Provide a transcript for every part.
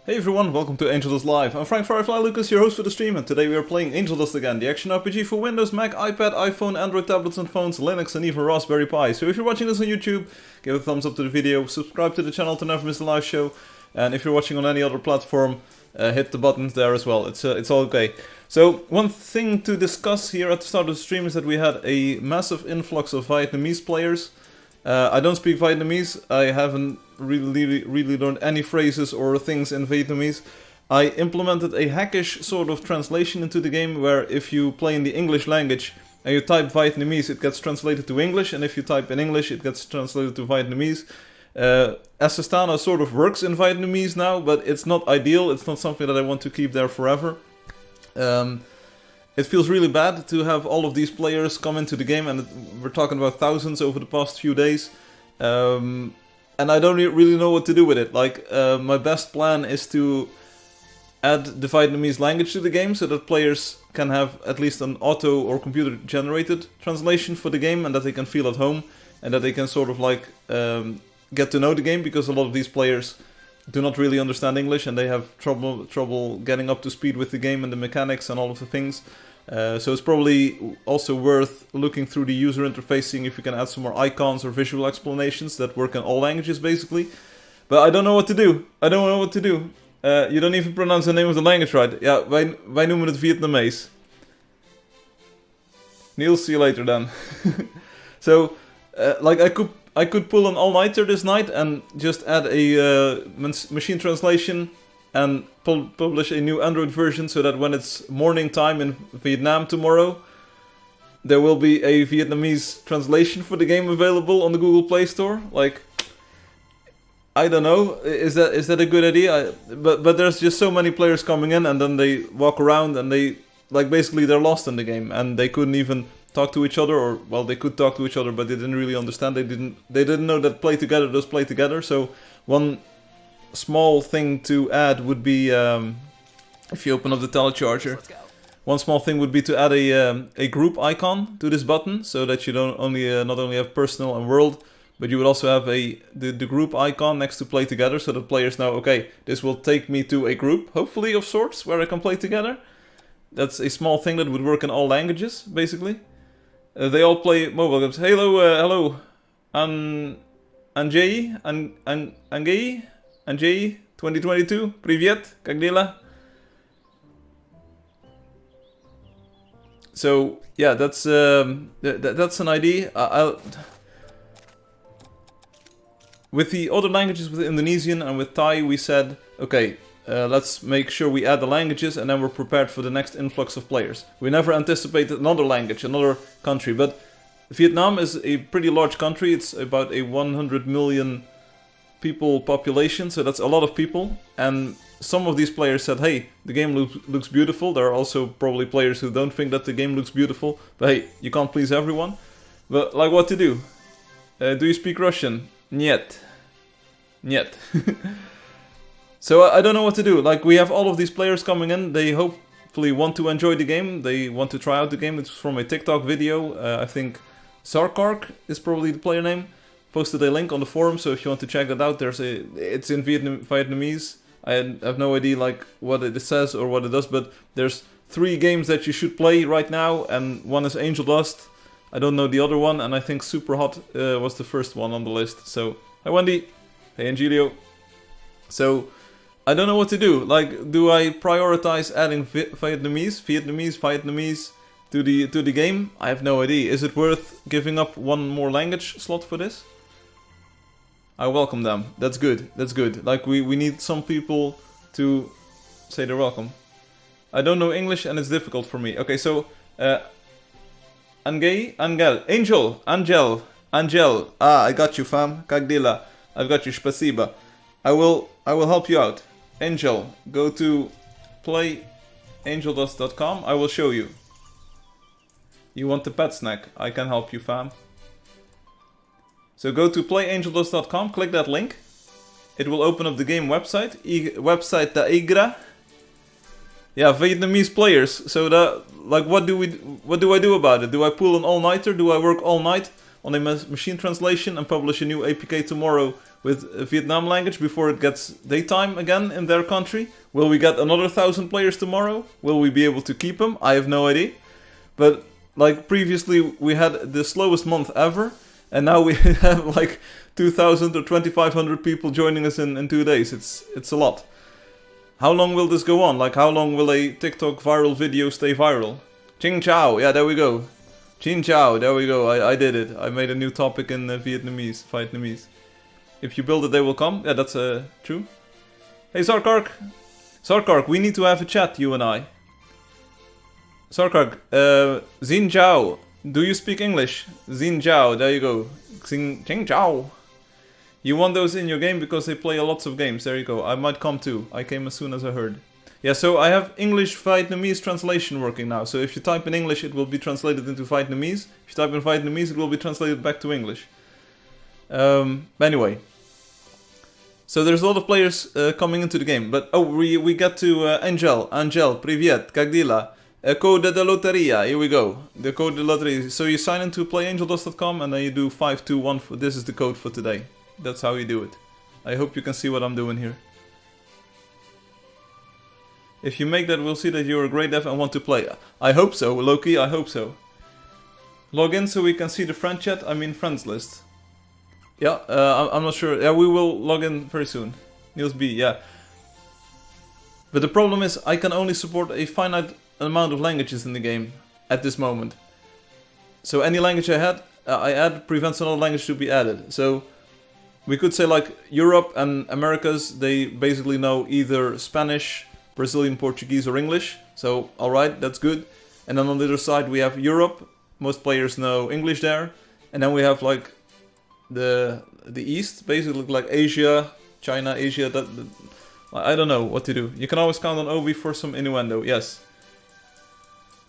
Hey everyone, welcome to Angeldust Live. I'm Frank Firefly Lucas, your host for the stream, and today we are playing Angeldust again, the action RPG for Windows, Mac, iPad, iPhone, Android tablets and phones, Linux and even Raspberry Pi. So if you're watching this on YouTube, give a thumbs up to the video, subscribe to the channel to never miss a live show, and if you're watching on any other platform, hit the buttons there as well, it's all okay. So one thing to discuss here at the start of the stream is that we had a massive influx of Vietnamese players. I don't speak Vietnamese, I haven't really learned any phrases or things in Vietnamese. I implemented a hackish sort of translation into the game where if you play in the English language and you type Vietnamese, it gets translated to English, and if you type in English, it gets translated to Vietnamese. Assistana sort of works in Vietnamese now, but it's not ideal, it's not something that I want to keep there forever. It feels really bad to have all of these players come into the game, and we're talking about thousands over the past few days. And I don't really know what to do with it. Like, my best plan is to add the Vietnamese language to the game so that players can have at least an auto or computer generated translation for the game, and that they can feel at home, and that they can sort of like get to know the game, because a lot of these players do not really understand English and they have trouble getting up to speed with the game and the mechanics and all of the things. So it's probably also worth looking through the user interface, seeing if you can add some more icons or visual explanations that work in all languages, basically. But I don't know what to do. You don't even pronounce the name of the language right. Ja, wij noemen het Vietnamees. Niels, see you later then. So, like I could pull an all-nighter this night and just add a machine translation and publish a new Android version so that when it's morning time in Vietnam tomorrow, there will be a Vietnamese translation for the game available on the Google Play Store. Like, I don't know, is that a good idea? But there's just so many players coming in, and then they walk around and they, like, basically they're lost in the game and they couldn't even talk to each other, or, well, they could talk to each other, but they didn't really understand. They didn't know that play together does play together. So one small thing to add would be, if you open up the telecharger, one small thing would be to add a group icon to this button, so that you don't not only have personal and world, but you would also have the group icon next to play together, so that players know, okay, this will take me to a group, hopefully of sorts, where I can play together. That's a small thing that would work in all languages, basically. They all play mobile games. Hello, Anjei, 2022, привет, как дела? So yeah, that's an idea. With the other languages, with Indonesian and with Thai, we said, okay, let's make sure we add the languages, and then we're prepared for the next influx of players. We never anticipated another language, another country, but Vietnam is a pretty large country. It's about a 100 million people population, so that's a lot of people. And some of these players said, hey, the game looks beautiful. There are also probably players who don't think that the game looks beautiful, but hey, you can't please everyone. But like, what to do? Do you speak Russian? Нет. So I don't know what to do. Like, we have all of these players coming in. They hopefully want to enjoy the game. They want to try out the game. It's from a TikTok video. I think Sarkark is probably the player name. Posted a link on the forum, so if you want to check that out, it's in Vietnamese. I have no idea like what it says or what it does, but there's 3 games that you should play right now, and one is Angeldust. I don't know the other one, and I think Super Hot was the first one on the list. So, hi Wendy. Hey Angelio. So, I don't know what to do. Like, do I prioritize adding Vietnamese to the game? I have no idea. Is it worth giving up one more language slot for this? I welcome them. That's good. Like, we need some people to say they're welcome. I don't know English and it's difficult for me. Okay, so Angel. Ah, I got you, fam. Как дела? I've got you. Спасибо. I will help you out. Angel, go to playangeldust.com. I will show you. You want the pet snack? I can help you, fam. So go to playangeldust.com, click that link. It will open up the game website. Website da igra. Yeah, Vietnamese players. So that, like, what do I do about it? Do I pull an all-nighter? Do I work all night on a machine translation and publish a new APK tomorrow with Vietnam language before it gets daytime again in their country. Will we get another 1,000 players tomorrow? Will we be able to keep them? I have no idea. But like previously we had the slowest month ever, and now we have like 2,000 or 2,500 people joining us in 2 days. It's a lot. How long will this go on? Like, how long will a TikTok viral video stay viral? Ching Chao, yeah, there we go. Ching Chao, there we go. I did it. I made a new topic in Vietnamese. If you build it, they will come. Yeah, that's true. Hey, Sarkark. Sarkark, we need to have a chat, you and I. Sarkark, Xin Chao. Do you speak English? Xin Chao, there you go. Ching Chao. You want those in your game because they play lots of games. There you go. I might come too. I came as soon as I heard. Yeah, so I have English-Vietnamese translation working now. So if you type in English, it will be translated into Vietnamese. If you type in Vietnamese, it will be translated back to English. Anyway. So there's a lot of players coming into the game. But, oh, we get to Angel. Angel, привет, как дела? Code de loteria, here we go. The code de loteria. So you sign in to play Angeldust.com and then you do 521. This is the code for today. That's how you do it. I hope you can see what I'm doing here. If you make that, we'll see that you're a great dev and want to play. I hope so, Loki, I hope so. Log in so we can see the friend chat, I mean friends list. Yeah, I'm not sure. Yeah, we will log in very soon. Niels B, yeah. But the problem is, I can only support a finite amount of languages in the game at this moment. So any language I add prevents another language to be added. So we could say like Europe and Americas, they basically know either Spanish, Brazilian, Portuguese or English. So alright, that's good. And then on the other side we have Europe. Most players know English there. And then we have like the East, basically like Asia, China, Asia. I don't know what to do. You can always count on Obi for some innuendo, yes.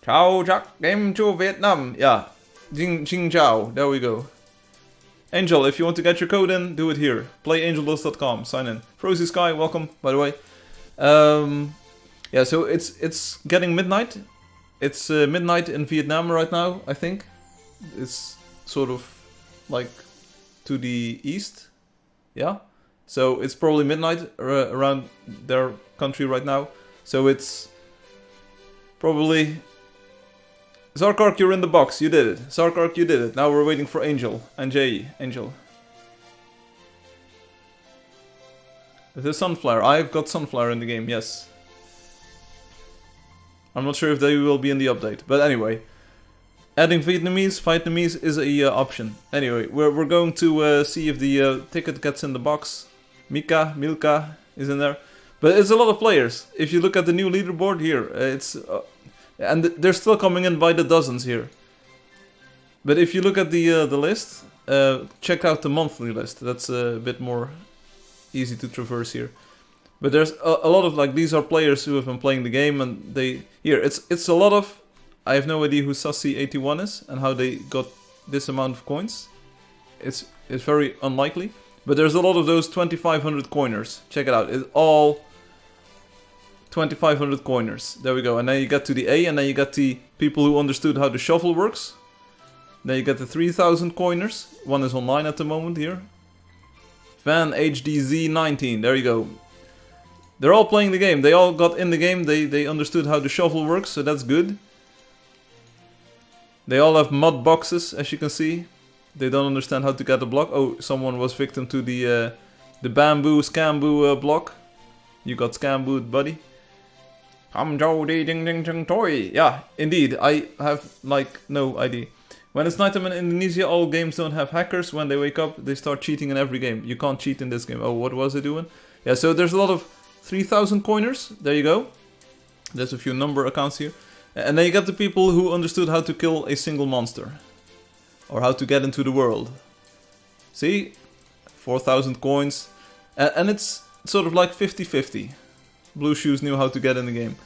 Chào chắc game to Vietnam. Yeah, Jing Chao, there we go. Angel, if you want to get your code in, do it here. PlayAngeldust.com, sign in. Frozy Sky, welcome, by the way. Yeah, so it's getting midnight. It's midnight in Vietnam right now, I think. It's sort of like to the east. Yeah. So it's probably midnight around their country right now. So it's probably... Zarkark, you're in the box. You did it. Zarkark, you did it. Now we're waiting for Angel. Angel. The Sunflower. I've got Sunflower in the game, yes. I'm not sure if they will be in the update. But anyway. Adding Vietnamese is a option. Anyway, we're going to see if the ticket gets in the box. Milka is in there. But it's a lot of players. If you look at the new leaderboard here, it's... and they're still coming in by the dozens here. But if you look at the list, check out the monthly list. That's a bit more easy to traverse here. But there's a lot of, like, these are players who have been playing the game, and they... Here, it's a lot of... I have no idea who Sassy81 is, and how they got this amount of coins. It's very unlikely. But there's a lot of those 2,500 coiners. Check it out. It's all 2,500 coiners. There we go. And then you get to the A, and then you get the people who understood how the shuffle works. Then you get the 3,000 coiners. One is online at the moment here. Van HDZ19. There you go. They're all playing the game. They all got in the game. They understood how the shuffle works, so that's good. They all have mud boxes, as you can see. They don't understand how to get a block. Oh, someone was victim to the bamboo scamboo block. You got scambooed, buddy. Yeah, indeed. I have, like, no idea. When it's nighttime in Indonesia, all games don't have hackers. When they wake up, they start cheating in every game. You can't cheat in this game. Oh, what was it doing? Yeah, so there's a lot of 3,000 coiners. There you go. There's a few number accounts here. And then you get the people who understood how to kill a single monster. Or how to get into the world. See? 4,000 coins. And it's sort of like 50-50. Blue Shoes knew how to get in the game.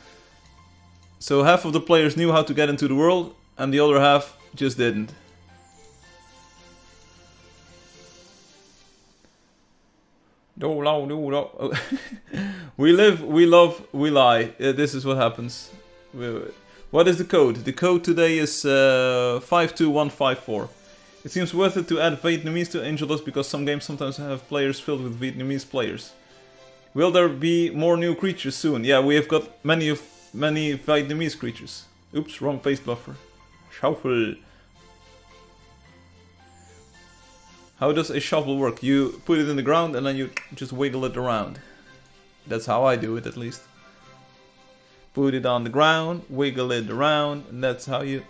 So half of the players knew how to get into the world, and the other half just didn't. We live, we love, we lie. This is what happens. What is the code? The code today is 52154. It seems worth it to add Vietnamese to Angeldust because some games sometimes have players filled with Vietnamese players. Will there be more new creatures soon? Yeah, we have got many Vietnamese creatures. Oops, wrong paste buffer. Shuffle. How does a shovel work? You put it in the ground and then you just wiggle it around. That's how I do it, at least. Put it on the ground, wiggle it around, and that's how you...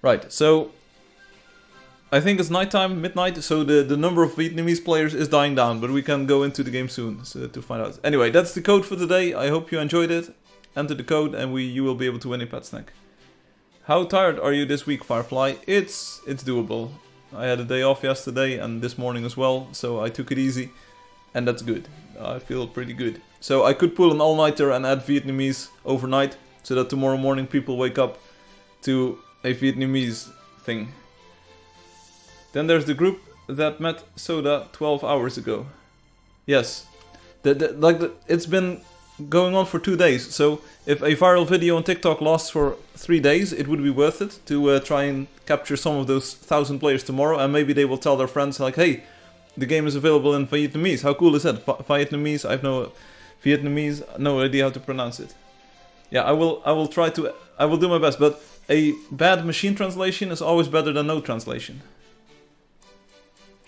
Right, so... I think it's nighttime, midnight, so the number of Vietnamese players is dying down, but we can go into the game soon to find out. Anyway, that's the code for today. I hope you enjoyed it. Enter the code and you will be able to win a pet snack. How tired are you this week, Firefly? It's doable. I had a day off yesterday and this morning as well, so I took it easy. And that's good. I feel pretty good. So I could pull an all-nighter and add Vietnamese overnight, so that tomorrow morning people wake up to a Vietnamese thing. Then there's the group that met Soda 12 hours ago. Yes. It's been going on for 2 days, so if a viral video on TikTok lasts for 3 days, it would be worth it to try and capture some of those 1,000 players tomorrow, and maybe they will tell their friends like, hey, the game is available in Vietnamese. How cool is that? Vietnamese, no idea how to pronounce it. Yeah, I will do my best, but a bad machine translation is always better than no translation.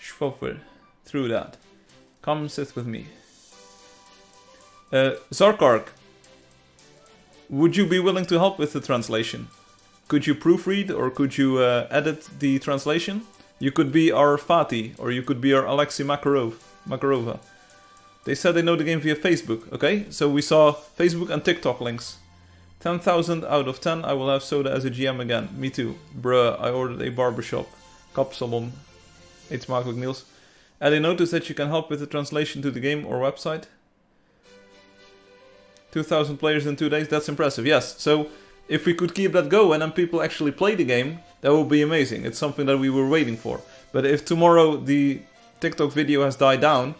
Schwoffer, through that. Come sit with me. Zarkark, would you be willing to help with the translation? Could you proofread or could you edit the translation? You could be our Fatih or you could be our Alexei Makarova. They said they know the game via Facebook. Okay, so we saw Facebook and TikTok links. 10,000 out of 10, I will have Soda as a GM again. Me too. Bruh, I ordered a barbershop. Kapsalon. Eet smakelijk, Niels. And I noticed that you can help with the translation to the game or website. 2,000 players in 2 days, that's impressive. Yes, so if we could keep that going and people actually play the game, that would be amazing. It's something that we were waiting for. But if tomorrow the TikTok video has died down,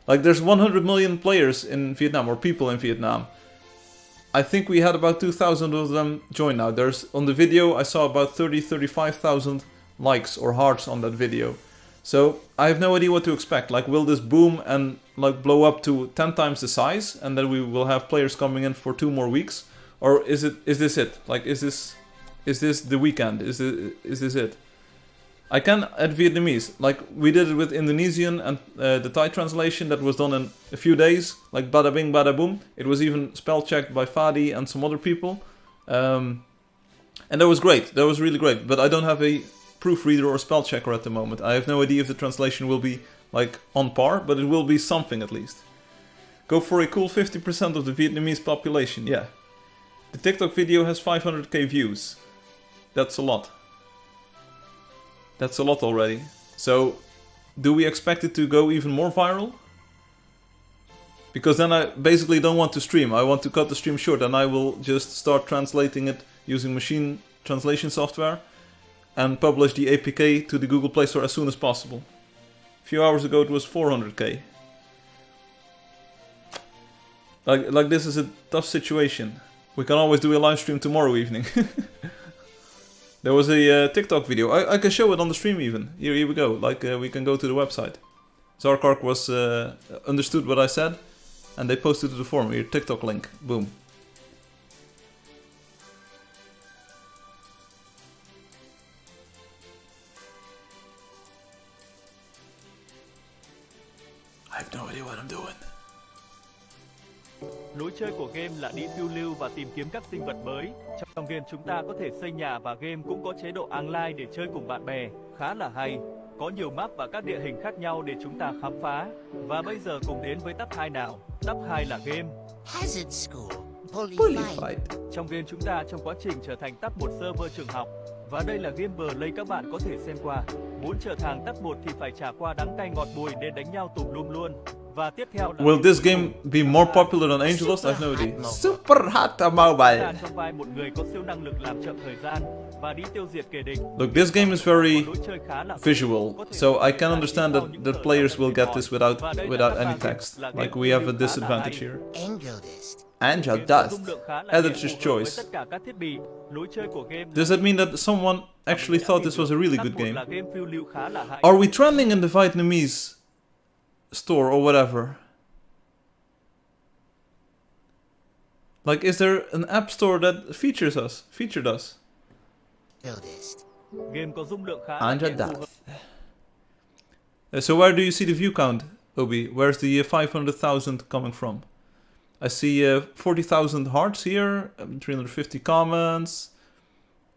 like there's 100 million players in Vietnam, or people in Vietnam. I think we had about 2,000 of them join now. On the video I saw about 35,000 likes or hearts on that video. So I have no idea what to expect. Like, will this boom and like blow up to 10 times the size and then we will have players coming in for 2 more weeks? Or is this it? Like, is this the weekend? Is this it? I can add Vietnamese, like we did it with Indonesian and the Thai translation that was done in a few days, like bada bing bada boom. It was even spell checked by Fadi and some other people. And that was great, that was really great, but I don't have a proofreader or spell checker at the moment. I have no idea if the translation will be like on par, but it will be something at least. Go for a cool 50% of the Vietnamese population, yeah. The TikTok video has 500k views. That's a lot. That's a lot already. So, do we expect it to go even more viral? Because then I basically don't want to stream. I want to cut the stream short and I will just start translating it using machine translation software and publish the APK to the Google Play Store as soon as possible. A few hours ago it was 400k. Like this is a tough situation. We can always do a live stream tomorrow evening. There was a TikTok video. I can show it on the stream even. Here we go. Like we can go to the website. Zarkark was understood what I said, and they posted to the forum. Here, TikTok link. Boom. I have no idea what I'm doing. Lối chơi của game là đi phiêu lưu và tìm kiếm các sinh vật mới. Trong game chúng ta có thể xây nhà và game cũng có chế độ online để chơi cùng bạn bè. Khá là hay. Có nhiều map và các địa hình khác nhau để chúng ta khám phá. Và bây giờ cùng đến với tab 2 nào. Tab 2 là game. Hazard School. Bully fight. Trong game chúng ta trong quá trình trở thành tab 1 server trường học. Và đây là game play các bạn có thể xem qua. Muốn trở thành tab 1 thì phải trả qua đắng cay ngọt bùi nên đánh nhau tùm lum luôn. Và tiếp theo là will this game be more popular than Angeldust? I have no idea. Super hot mobile. Trong vai một người có siêu năng lực làm chậm thời gian và đi tiêu diệt kẻ địch. Look, this game is very visual, so I can understand that the players will get this without any text. Like we have a disadvantage here. Angeldust. Angeldust. Editor's choice. Does that mean that someone actually thought this was a really good game? Are we trending in the Vietnamese store or whatever? Like, is there an app store that featured us? Angeldust. So where do you see the view count, Obi? Where's the 500,000 coming from? I see 40,000 hearts here, 350 comments,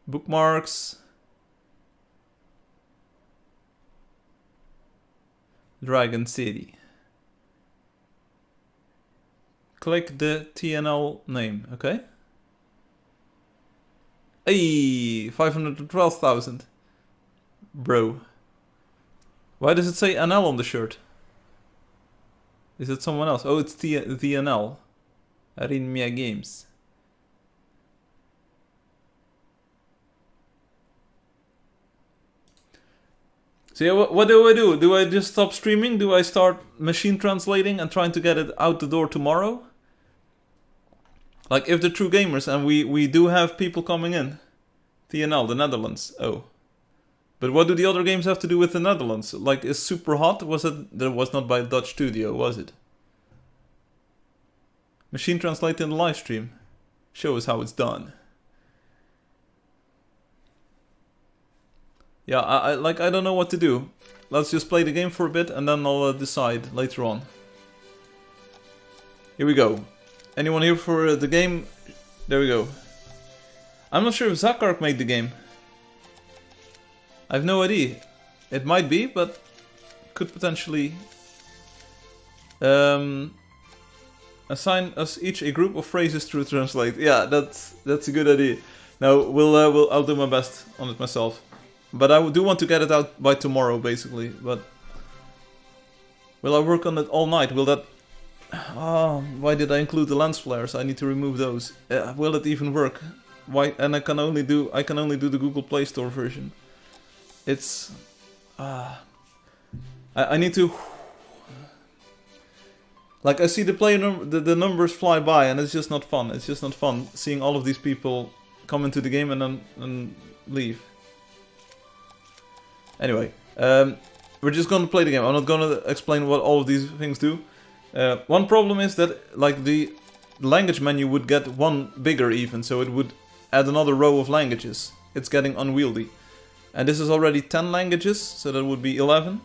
bookmarks. Dragon City. Click the TNL name, okay? Hey, 512,000. Bro. Why does it say NL on the shirt? Is it someone else? Oh, it's the NL. Arinmia Games. So yeah, what do I do? Do I just stop streaming? Do I start machine translating and trying to get it out the door tomorrow? Like, if they're true gamers and we do have people coming in. TNL, the Netherlands. Oh. But what do the other games have to do with the Netherlands? Like, is Super Hot, that was not by a Dutch studio, was it? Machine translate in the live stream. Show us how it's done. Yeah, I don't know what to do. Let's just play the game for a bit and then I'll decide later on. Here we go. Anyone here for the game? There we go. I'm not sure if Zakark made the game. I have no idea. It might be, but could potentially assign us each a group of phrases to translate. Yeah, that's a good idea. No, I'll do my best on it myself. But I do want to get it out by tomorrow, basically. But will I work on it all night? Will that? Oh, why did I include the lens flares? I need to remove those. Will it even work? Why? And I can only do the Google Play Store version. It's I need to, like, I see the numbers fly by and it's just not fun. It's just not fun seeing all of these people come into the game and then leave. Anyway, we're just gonna play the game. I'm not gonna explain what all of these things do. One problem is that, like, the language menu would get one bigger even, so it would add another row of languages. It's getting unwieldy. And this is already 10 languages, so that would be 11.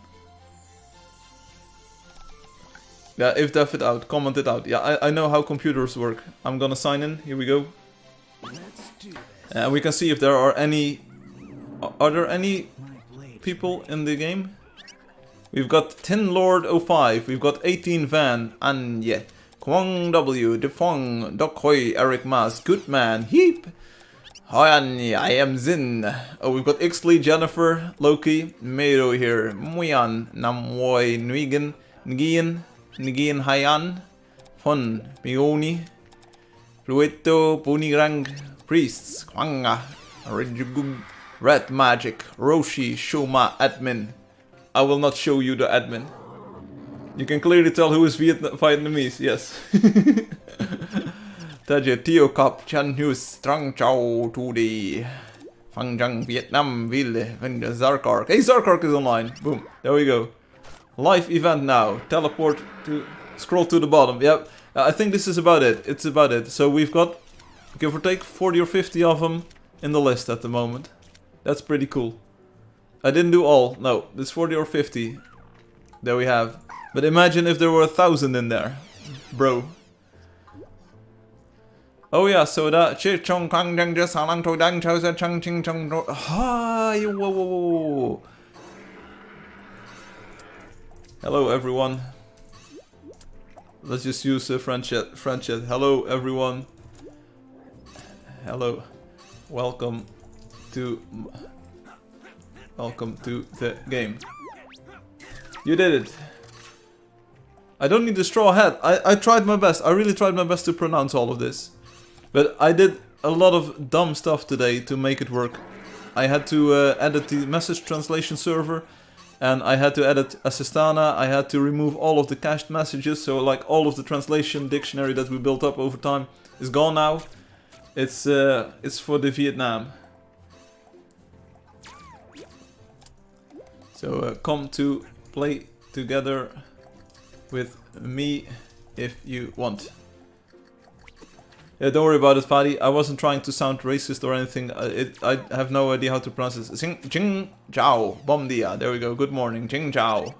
Yeah, if def it out, comment it out. Yeah, I know how computers work. I'm gonna sign in, here we go. And we can see if there are any... Are there any people in the game? We've got Tin Lord 05, we've got 18 Van, Anye, Kwang W, Defong, Dokhoi, Eric Mas, Goodman, Heap, Hoyan, I am Zin. Oh, we've got Ixley, Jennifer, Loki, Mero here, Muyan, Namwoi, Nguyen, Nguyen Hayan, Fon, Mioni, Rueto, Punirang, Priests, Kwanga, Rijugum, Red Magic, Roshi, Shoma, Admin. I will not show you the admin. You can clearly tell who is Vietnamese, yes. Taja, Tio Cop, Chan Hughes, Trang Chao, Tudi, Phang Jang, Vietnam, Ville, Zarkark. Hey, Zarkark is online. Boom, there we go. Live event now. Teleport to, scroll to the bottom. Yep, I think this is about it. It's about it. So we've got, give or take, 40 or 50 of them in the list at the moment. That's pretty cool. I didn't do all. No, there's 40 or 50. There we have. But imagine if there were 1,000 in there. Bro. Oh yeah, so that chong kang jang just halang to dang chao sa chang ching chong hi whoa. Hello everyone. Let's just use French chat. Hello everyone. Hello. Welcome to the game. You did it. I don't need a straw hat. I tried my best. I really tried my best to pronounce all of this. But I did a lot of dumb stuff today to make it work. I had to edit the message translation server. and I had to edit Assistana. I had to remove all of the cached messages, so like all of the translation dictionary that we built up over time is gone now. It's for the Vietnam. So come to play together with me if you want. Yeah, don't worry about it, Fadi. I wasn't trying to sound racist or anything. I have no idea how to pronounce this. Jing Jiao. Bom dia. There we go. Good morning. Jing Jiao.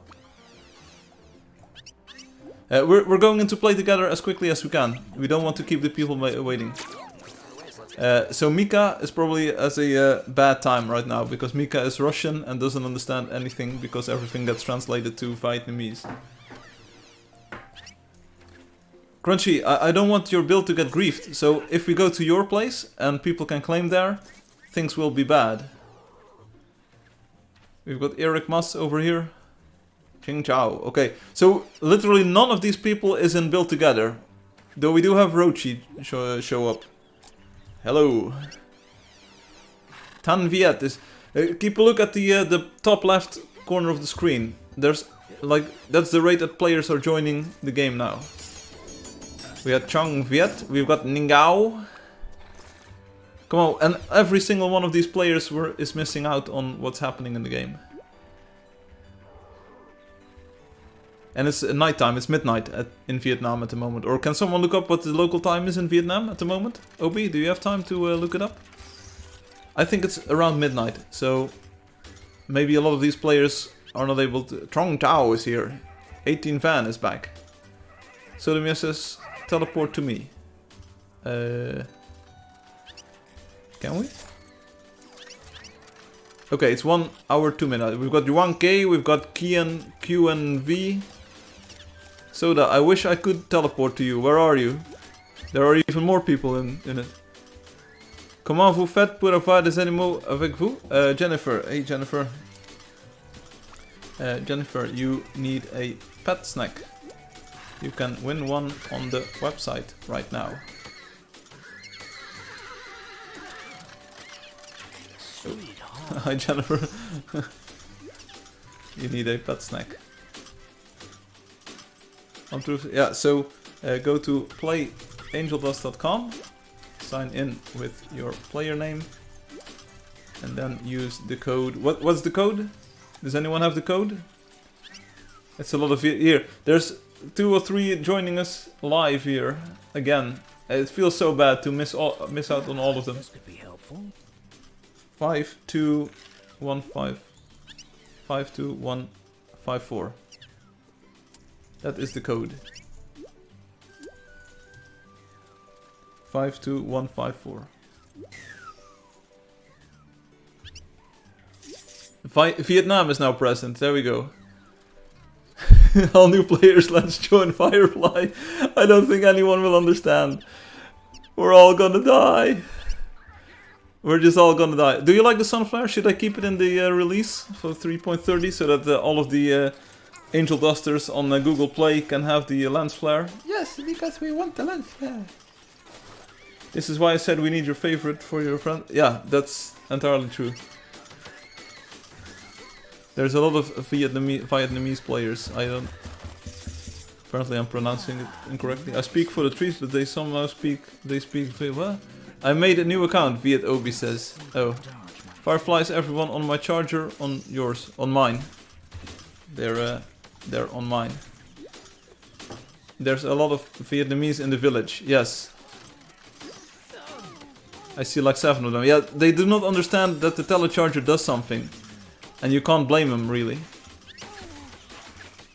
We're going in to play together as quickly as we can. We don't want to keep the people waiting. So Mika is probably at a bad time right now, because Mika is Russian and doesn't understand anything because everything gets translated to Vietnamese. Crunchy, I don't want your build to get griefed, so if we go to your place and people can claim there, things will be bad. We've got Eric Mas over here. Ching Chao. Okay, so literally none of these people is in build together. Though we do have Rochi show up. Hello. Tan Viet is... keep a look at the top left corner of the screen. There's like... that's the rate that players are joining the game now. We had Chang Viet, we've got Ningao. Come on, and every single one of these players is missing out on what's happening in the game. And it's nighttime, it's midnight in Vietnam at the moment. Or can someone look up what the local time is in Vietnam at the moment? Obi, do you have time to look it up? I think it's around midnight, so maybe a lot of these players are not able to... Trong Tao is here. 18 Van is back. So the Mia says, teleport to me. Can we? Okay, it's 1 hour 2 minutes. We've got Yuan K, we've got Kian Q and V. Soda, I wish I could teleport to you. Where are you? There are even more people in it. Comment vous faites pour avoir des animaux avec vous? Jennifer. Hey, Jennifer. Jennifer, you need a pet snack. You can win one on the website right now. Oh. Hi, Jennifer. You need a pet snack. Yeah, so go to playangeldust.com, sign in with your player name, and then use the code. What's the code? Does anyone have the code? It's a lot of here. There's 2 or 3 joining us live here again. It feels so bad to miss out on all of them. 5215 52154. That is the code. 52154. Vietnam is now present. There we go. All new players, let's join Firefly. I don't think anyone will understand. We're all gonna die. We're just all gonna die. Do you like the Sunflare? Should I keep it in the release for 3.30 so that all of the Angeldusters on Google Play can have the lens flare? Yes, because we want the lens flare. This is why I said we need your favorite for your friend. Yeah, that's entirely true. There's a lot of Vietnamese players. I don't... Apparently I'm pronouncing it incorrectly. I speak for the trees, but they somehow speak... They speak... What? I made a new account, Viet Obi says. Oh. Fireflies, everyone on my charger, on yours. On mine. They're on mine. There's a lot of Vietnamese in the village. Yes. I see like 7 of them. Yeah, they do not understand that the telecharger does something. And you can't blame them, really.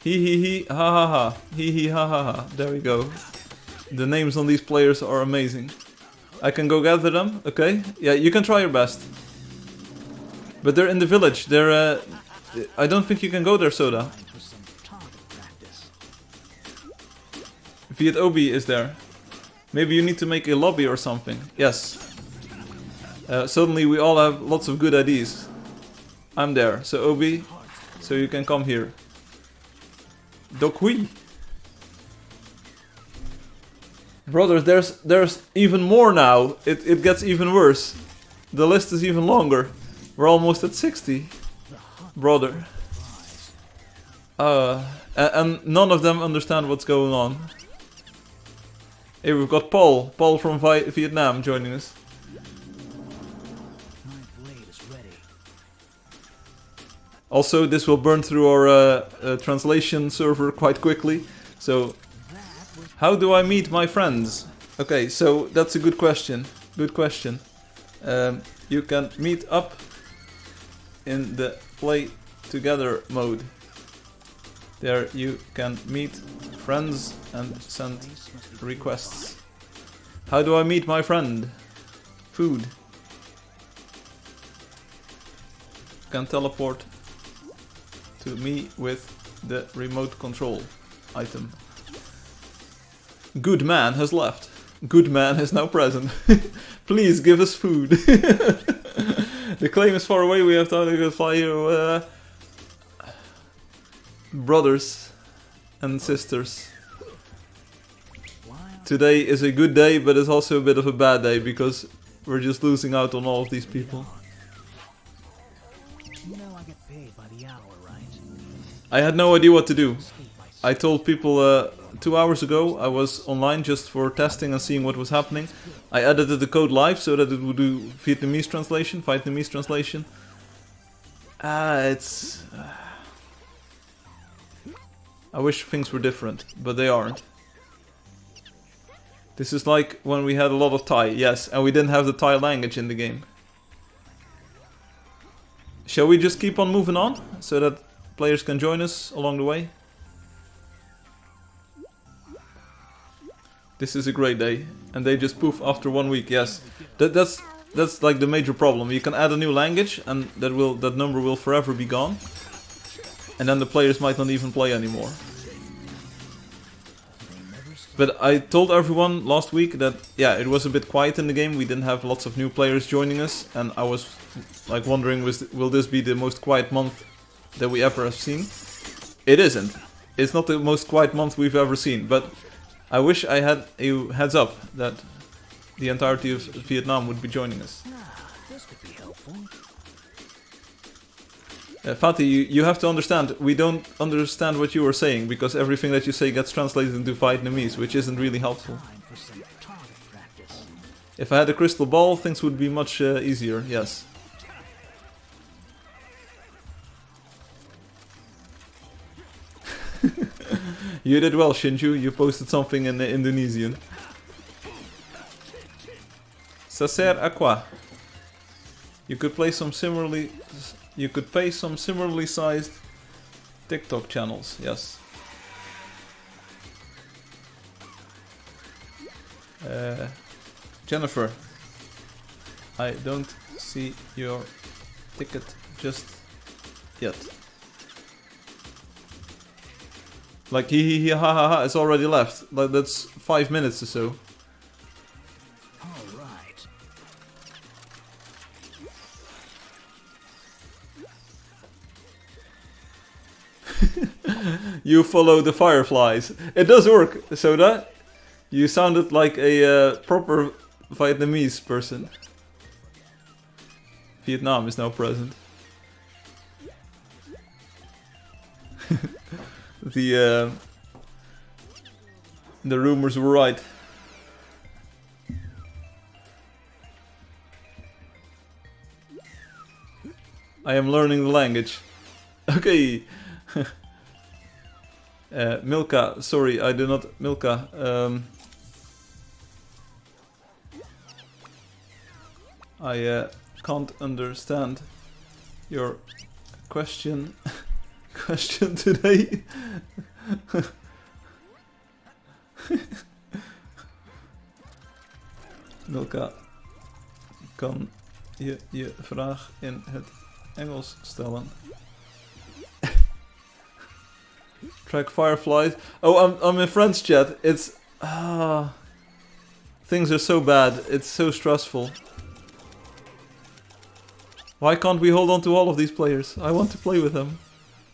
Hee, ha ha ha. Hee, ha ha ha. There we go. The names on these players are amazing. I can go gather them, okay? Yeah, you can try your best. But they're in the village. They're, I don't think you can go there, Soda. Viet Obi is there. Maybe you need to make a lobby or something. Yes. Suddenly we all have lots of good ideas. I'm there, so Obi, so you can come here. Dokhui. Brothers, there's even more now. It gets even worse. The list is even longer. We're almost at 60. Brother. And none of them understand what's going on. Here we've got Paul from Vietnam joining us. Also, this will burn through our translation server quite quickly. So, how do I meet my friends? Okay, so that's a good question. Good question. You can meet up in the play together mode. There you can meet friends and send requests. How do I meet my friend? Food. Can teleport to me with the remote control item. Good man has left. Good man is now present. Please give us food. The claim is far away. We have to fly you, brothers and sisters. Today is a good day, but it's also a bit of a bad day because we're just losing out on all of these people. I had no idea what to do. I told people 2 hours ago I was online just for testing and seeing what was happening. I edited the code live so that it would do Vietnamese translation. I wish things were different, but they aren't. This is like when we had a lot of Thai, yes, and we didn't have the Thai language in the game. Shall we just keep on moving on, so that players can join us along the way? This is a great day, and they just poof after 1 week, yes. That's like the major problem. You can add a new language, and that number will forever be gone. And then the players might not even play anymore. But I told everyone last week that, yeah, it was a bit quiet in the game. We didn't have lots of new players joining us. And I was like wondering, will this be the most quiet month that we ever have seen? It isn't. It's not the most quiet month we've ever seen. But I wish I had a heads up that the entirety of Vietnam would be joining us. This could be helpful. Fatih, you have to understand, we don't understand what you are saying because everything that you say gets translated into Vietnamese, which isn't really helpful. If I had a crystal ball, things would be much easier, yes. You did well, Shinju, you posted something in the Indonesian. Ça à quoi? You could pay some similarly sized TikTok channels, yes. Jennifer, I don't see your ticket just yet. Like he ha ha ha, it's already left. Like that's 5 minutes or so. You follow the Fireflies. It does work, Soda. You sounded like a proper Vietnamese person. Vietnam is now present. The rumors were right. I am learning the language. Okay. Milka, sorry, I do not... Milka, I can't understand your question today. Milka, kan je je vraag in het Engels stellen? Track Fireflies. Oh, I'm in French chat. It's... things are so bad. It's so stressful. Why can't we hold on to all of these players? I want to play with them.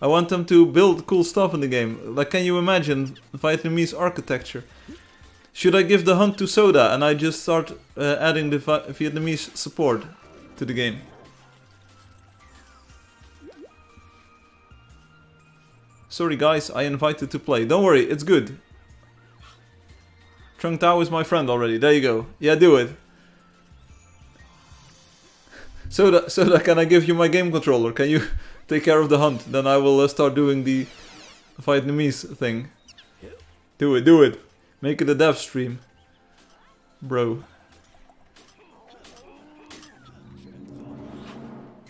I want them to build cool stuff in the game. Like, can you imagine Vietnamese architecture? Should I give the hunt to Soda and I just start adding the Vietnamese support to the game? Sorry guys, I invited to play. Don't worry, it's good. Trung Tao is my friend already. There you go. Yeah, do it. So that can I give you my game controller? Can you take care of the hunt? Then I will start doing the Vietnamese thing. Do it. Make it a dev stream. Bro.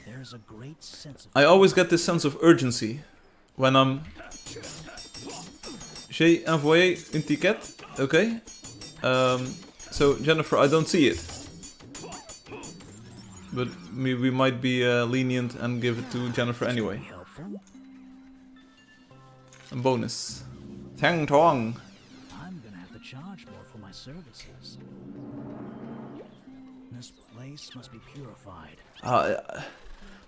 There's a great sense of I always get this sense of urgency when I'm... J'ai envoyé un ticket. Okay. So Jennifer, I don't see it. But we might be lenient and give it to Jennifer anyway. helpful. A bonus. Thang Tong. I'm gonna have to charge more for my services. This place must be purified.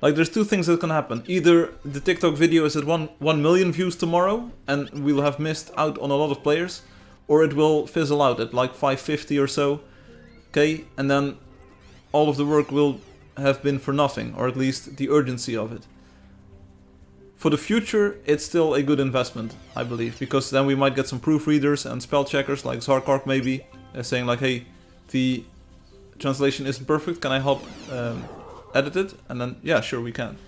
Like there's two things that can happen. Either the TikTok video is at 1 million views tomorrow and we'll have missed out on a lot of players, or it will fizzle out at like 550 or so. Okay, and then all of the work will have been for nothing, or at least the urgency of it. For the future, it's still a good investment, I believe, because then we might get some proofreaders and spell checkers like Zarkark maybe, saying like, hey, the translation isn't perfect, can I help edit it? And then, yeah, sure, we can.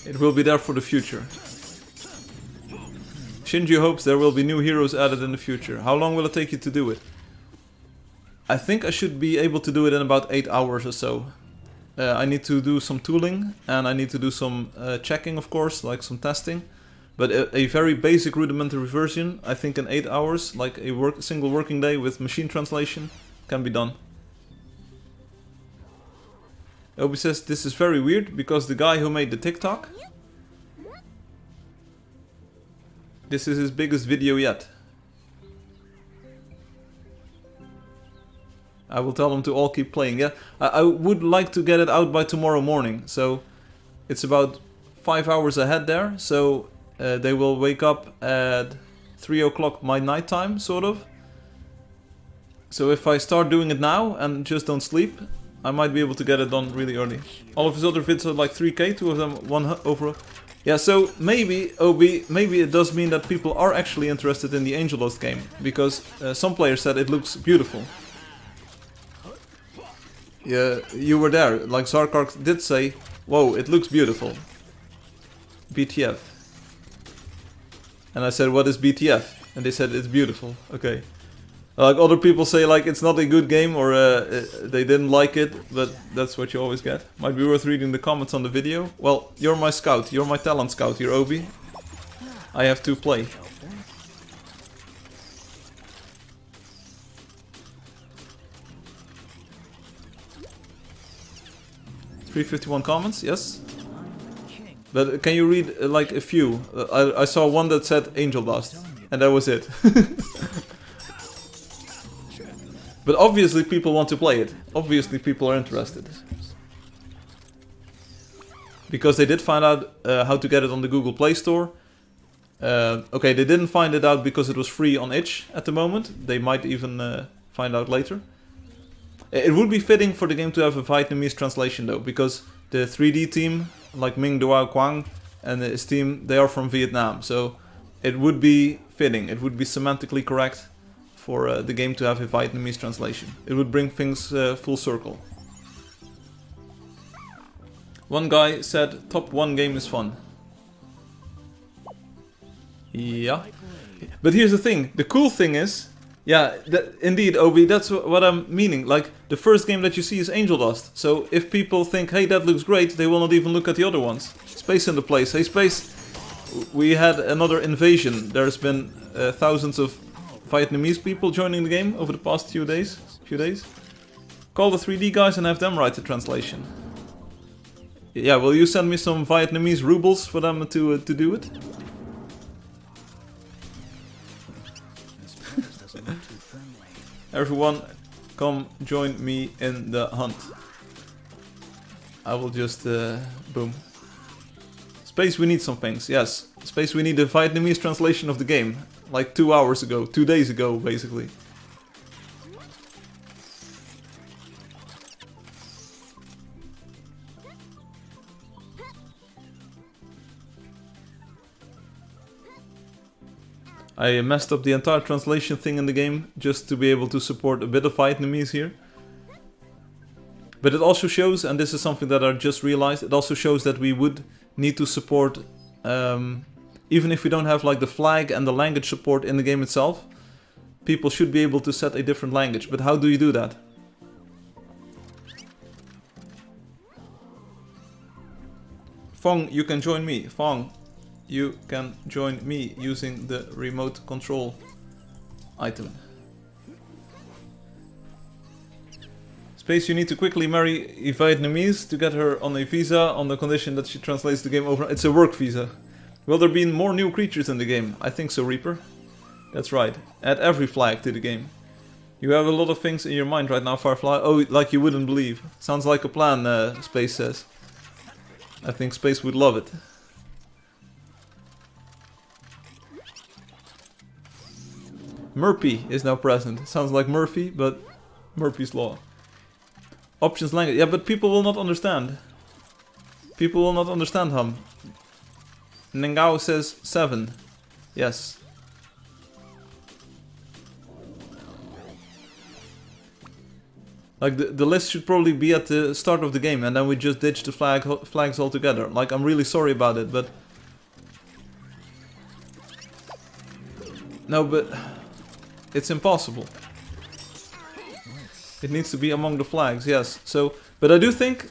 It will be there for the future. Shinji hopes there will be new heroes added in the future. How long will it take you to do it? I think I should be able to do it in about 8 hours or so. I need to do some tooling and I need to do some checking, of course, like some testing. But a very basic rudimentary version, I think in 8 hours, like a single working day with machine translation, can be done. Obi says this is very weird because the guy who made the TikTok, this is his biggest video yet. I will tell them to all keep playing. Yeah, I would like to get it out by tomorrow morning. So it's about 5 hours ahead there. So they will wake up at 3 o'clock my night time, sort of. So if I start doing it now and just don't sleep, I might be able to get it done really early. All of his other vids are like 3k, two of them 1 over... Yeah, so maybe, Obi, maybe it does mean that people are actually interested in the Angeldust game. Because some players said it looks beautiful. Yeah, you were there. Like Zarkark did say, whoa, it looks beautiful. BTF. And I said, what is BTF? And they said, it's beautiful. Okay. Like other people say, like it's not a good game or they didn't like it, but that's what you always get. Might be worth reading the comments on the video. Well, you're my scout. You're my talent scout here, Obi. I have to play. 351 comments, yes. But can you read like a few? I saw one that said Angeldust, and that was it. But obviously people want to play it. Obviously people are interested. Because they did find out how to get it on the Google Play Store. Okay, they didn't find it out because it was free on itch at the moment. They might even find out later. It would be fitting for the game to have a Vietnamese translation though, because the 3D team, like Ming Doao Quang and his team, they are from Vietnam. So it would be fitting, it would be semantically correct for the game to have a Vietnamese translation. It would bring things full circle. One guy said top 1 game is fun. Yeah. But here's the thing, the cool thing is, yeah, indeed, Obi, that's what I'm meaning. Like, the first game that you see is Angeldust. So if people think, hey, that looks great, they will not even look at the other ones. Space in the place. Hey, Space, we had another invasion. There's been thousands of Vietnamese people joining the game over the past few days. Call the 3D guys and have them write the translation. Yeah, will you send me some Vietnamese rubles for them to do it? Everyone, come join me in the hunt. I will just, boom. Space, we need some things, yes. Space, we need a Vietnamese translation of the game. Like 2 hours ago, 2 days ago, basically. I messed up the entire translation thing in the game just to be able to support a bit of Vietnamese here. But it also shows, and this is something that I just realized, it also shows that we would need to support, even if we don't have like the flag and the language support in the game itself, people should be able to set a different language. But how do you do that? Fong, you can join me. Fong, you can join me using the remote control item. Space, you need to quickly marry a Vietnamese to get her on a visa on the condition that she translates the game over. It's a work visa. Will there be more new creatures in the game? I think so, Reaper. That's right. Add every flag to the game. You have a lot of things in your mind right now, Firefly. Oh, like you wouldn't believe. Sounds like a plan, Space says. I think Space would love it. Murphy is now present. Sounds like Murphy, but Murphy's Law. Options language. Yeah, but people will not understand. People will not understand him. Nengao says 7. Yes. Like the list should probably be at the start of the game and then we just ditch the flags altogether. Like I'm really sorry about it, but... No, but... It's impossible. It needs to be among the flags, yes. So, but I do think,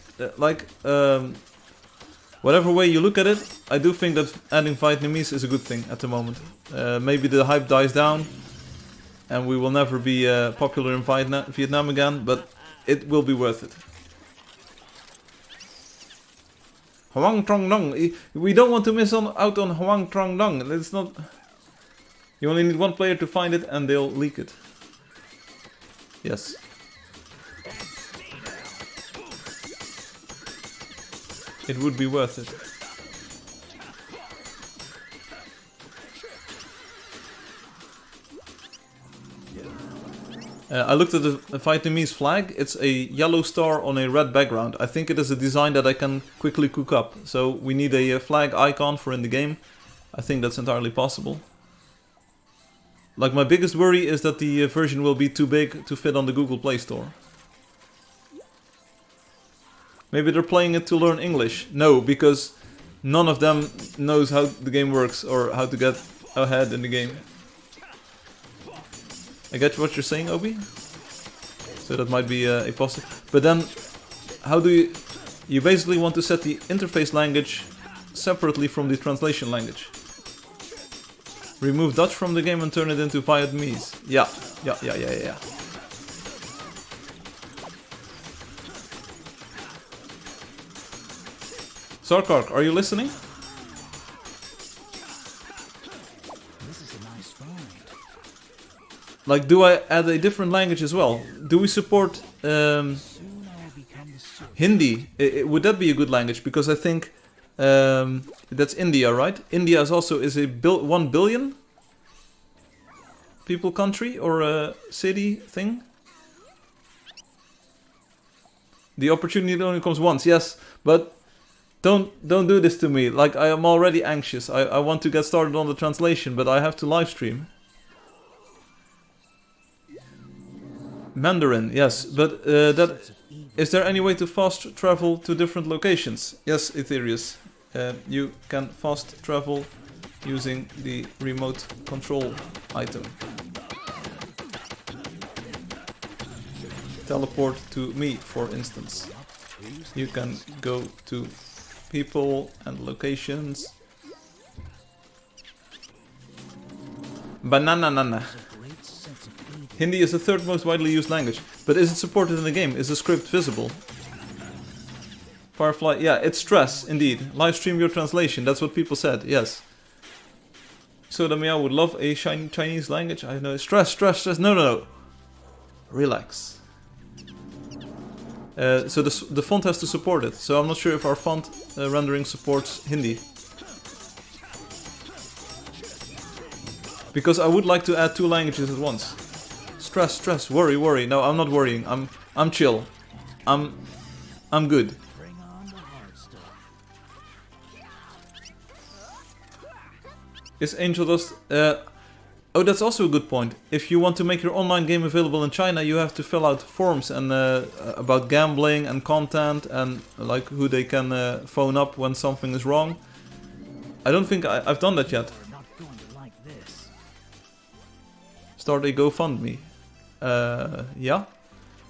whatever way you look at it, I do think that adding Vietnamese is a good thing at the moment. Maybe the hype dies down, and we will never be popular in Vietnam again, but it will be worth it. Hoang Trong Dong. We don't want to miss out on Hoang Trong Dong. It's not... You only need one player to find it, and they'll leak it. Yes. It would be worth it. I looked at the Vietnamese flag. It's a yellow star on a red background. I think it is a design that I can quickly cook up. So we need a flag icon for in the game. I think that's entirely possible. Like my biggest worry is that the version will be too big to fit on the Google Play Store. Maybe they're playing it to learn English. No, because none of them knows how the game works or how to get ahead in the game. I get what you're saying, Obi. So that might be a positive. But then, how do you... You basically want to set the interface language separately from the translation language. Remove Dutch from the game and turn it into Vietnamese. Yeah. Sarkark, are you listening? This is a nice find. Like, do I add a different language as well? Do we support Hindi? Would that be a good language? Because I think that's India, right? India is also a 1 billion people country or a city thing. The opportunity only comes once, yes, but don't do this to me. Like, I am already anxious. I want to get started on the translation, but I have to live stream. Mandarin, yes, but is there any way to fast travel to different locations? Yes, Ethereus. You can fast travel using the remote control item. Teleport to me, for instance. You can go to people and locations. Banana nana. Hindi is the third most widely used language, but is it supported in the game? Is the script visible? Firefly, yeah, it's stress, indeed. Live stream your translation, that's what people said, yes. Soda Meow would love a Chinese language. I know, stress. No. Relax. So the font has to support it, so I'm not sure if our font rendering supports Hindi. Because I would like to add 2 languages at once. Stress, worry. No, I'm not worrying. I'm chill. I'm good. Bring on the hard stuff. Is Angeldust... Oh, that's also a good point. If you want to make your online game available in China, you have to fill out forms and about gambling and content and like who they can phone up when something is wrong. I don't think I've done that yet. You're not going to like this. Start a GoFundMe. Yeah.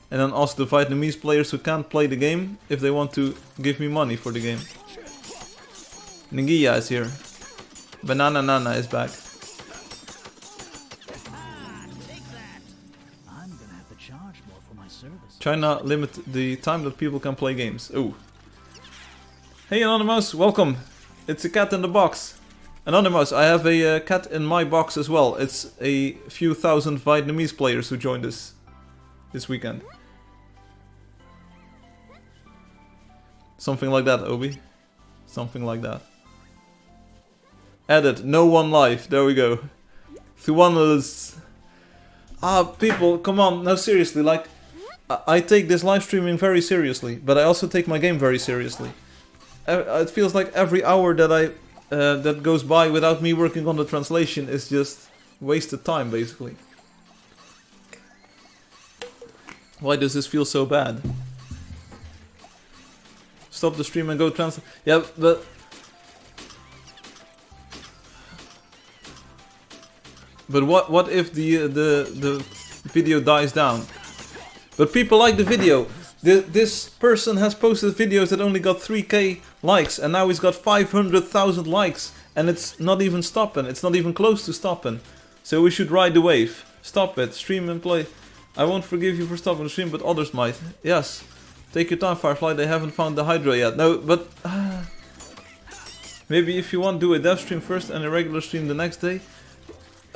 And then ask the Vietnamese players who can't play the game if they want to give me money for the game. Ningia is here. Banana Nana is back. I'm gonna have to charge more for my service. China limit the time that people can play games. Oh. Hey Anonymous, welcome. It's a cat in the box. Anonymous, I have a cat in my box as well. It's a few thousand Vietnamese players who joined us this weekend. Something like that, Obi. Something like that. Edit, no one live. There we go. Thuanus. Ah, people, come on. No, seriously, like, I take this live streaming very seriously, but I also take my game very seriously. It feels like every hour that that goes by without me working on the translation is just wasted time, basically. Why does this feel so bad? Stop the stream and go translate. Yeah, but what if the video dies down? But people like the video. This person has posted videos that only got 3k likes, and now he's got 500,000 likes, and it's not even stopping. It's not even close to stopping. So we should ride the wave. Stop it. Stream and play. I won't forgive you for stopping the stream, but others might. Yes. Take your time, Firefly. They haven't found the Hydra yet. No, but maybe if you want, do a dev stream first and a regular stream the next day.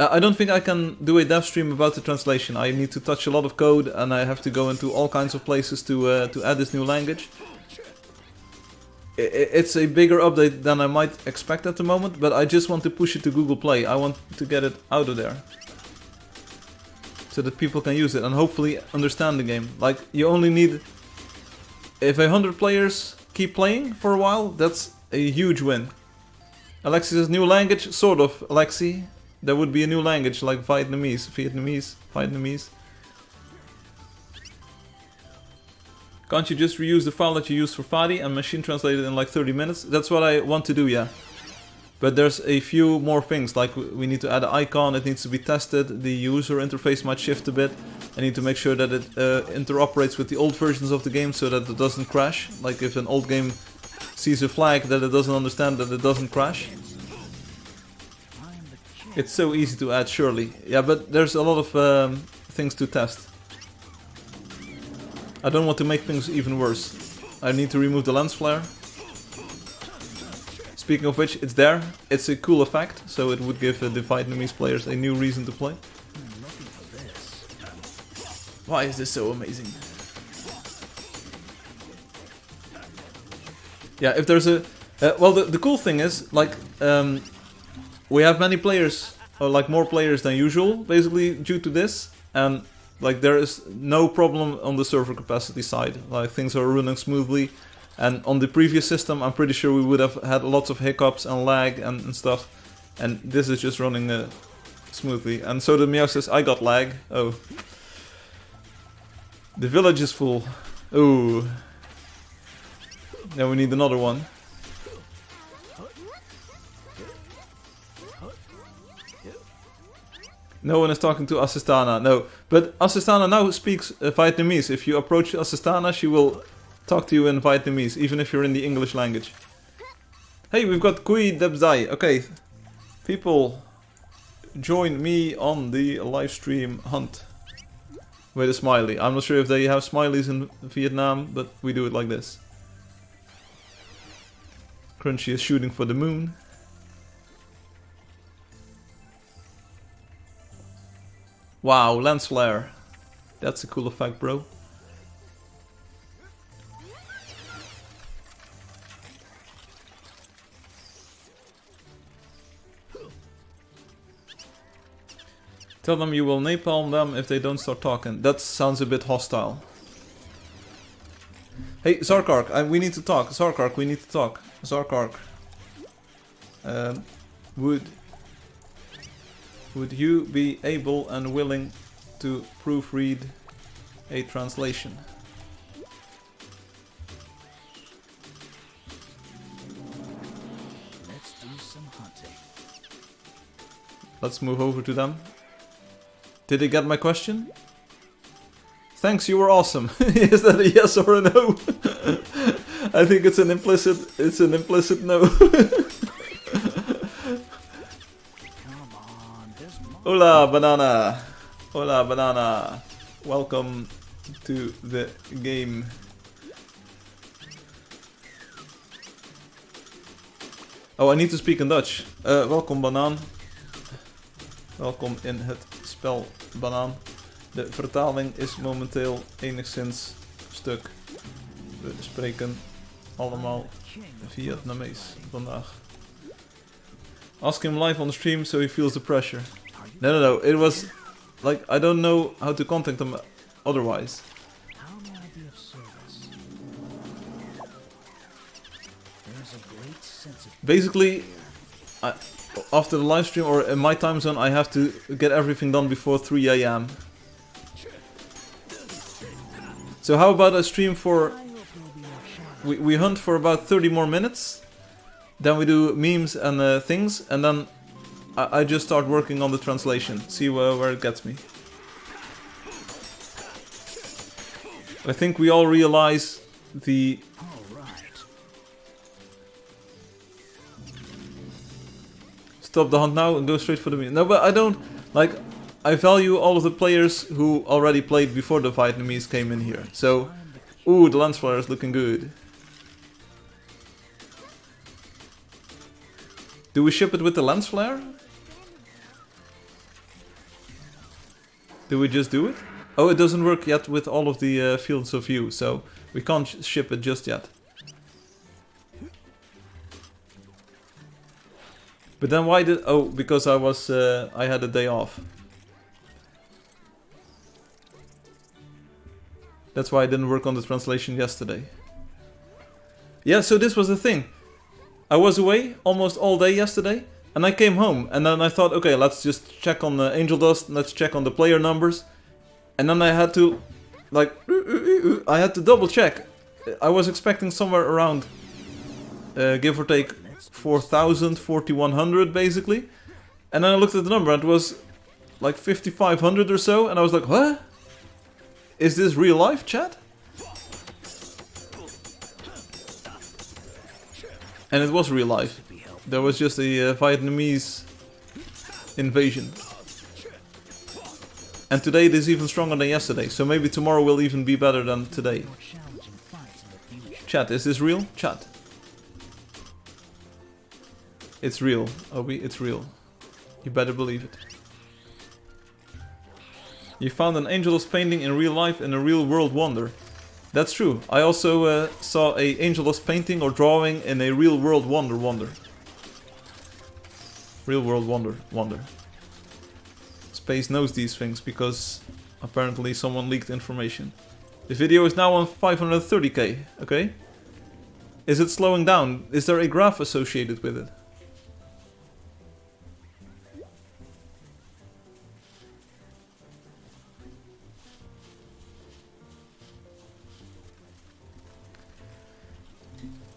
I don't think I can do a dev stream about the translation. I need to touch a lot of code, and I have to go into all kinds of places to add this new language. It's a bigger update than I might expect at the moment, but I just want to push it to Google Play. I want to get it out of there, so that people can use it and hopefully understand the game. Like, you only need... If 100 players keep playing for a while, that's a huge win. Alexi says new language, sort of, Alexi. There would be a new language like Vietnamese. Can't you just reuse the file that you used for Fadi and machine translate it in like 30 minutes? That's what I want to do, yeah. But there's a few more things, like we need to add an icon, it needs to be tested, the user interface might shift a bit. I need to make sure that it interoperates with the old versions of the game so that it doesn't crash. Like if an old game sees a flag that it doesn't understand, that it doesn't crash. It's so easy to add, surely. Yeah, but there's a lot of things to test. I don't want to make things even worse. I need to remove the lens flare. Speaking of which, it's there. It's a cool effect, so it would give the Vietnamese players a new reason to play. Why is this so amazing? Yeah, if there's a... well, the cool thing is, like... we have many players, or like more players than usual, basically due to this, and like there is no problem on the server capacity side. Like things are running smoothly, and on the previous system, I'm pretty sure we would have had lots of hiccups and lag and stuff, and this is just running smoothly. And so the Meow says, I got lag. Oh, the village is full. Oh, then we need another one. No one is talking to Assistana, no. But Assistana now speaks Vietnamese. If you approach Assistana, she will talk to you in Vietnamese, even if you're in the English language. Hey, we've got Kui Debzai. Okay, people, join me on the live stream hunt. With a smiley. I'm not sure if they have smileys in Vietnam, but we do it like this. Crunchy is shooting for the moon. Wow, lens flare. That's a cool effect, bro. Tell them you will napalm them if they don't start talking. That sounds a bit hostile. Hey, Zarkark, we need to talk. Zarkark, we need to talk. Zarkark. Wood. Would you be able and willing to proofread a translation? Let's do some hunting. Let's move over to them. Did they get my question? Thanks, you were awesome. Is that a yes or a no? I think it's an implicit no. Come on, there's more. Hola, banana. Hola, banana. Welcome to the game. Oh, I need to speak in Dutch. Welkom, banaan. Welkom in het spel, banaan. De vertaling is momenteel enigszins stuk. We spreken allemaal Vietnamees vandaag. Ask him live on the stream so he feels the pressure. No. It was like I don't know how to contact him otherwise. How may I be of service? There's a great sense of Basically, after the live stream or in my time zone, I have to get everything done before 3 AM. So how about a stream for... We hunt for about 30 more minutes. Then we do memes and things. And then I just start working on the translation. See where it gets me. I think we all realize the... Stop the hunt now and go straight for the meme. No, but I don't... Like, I value all of the players who already played before the Vietnamese came in here. So, ooh, the lens flare is looking good. Do we ship it with the lens flare? Do we just do it? Oh, it doesn't work yet with all of the fields of view, so we can't ship it just yet. But then why did... Oh, because I had a day off. That's why I didn't work on the translation yesterday. Yeah, so this was the thing. I was away almost all day yesterday, and I came home, and then I thought, okay, let's just check on the Angeldust, let's check on the player numbers. And then I had to, like, I had to double check. I was expecting somewhere around, give or take, 4,000, 4,100 basically. And then I looked at the number and it was like 5,500 or so, and I was like, what? Is this real life, chat? And it was real life. There was just a Vietnamese invasion. And today it is even stronger than yesterday, so maybe tomorrow will even be better than today. Chat, is this real? Chat. It's real, Obi, it's real. You better believe it. You found an Angeldust painting in real life and a real world wonder. That's true. I also saw a Angeldust painting or drawing in a real world wonder. Real world wonder. Space knows these things because apparently someone leaked information. The video is now on 530k, okay? Is it slowing down? Is there a graph associated with it?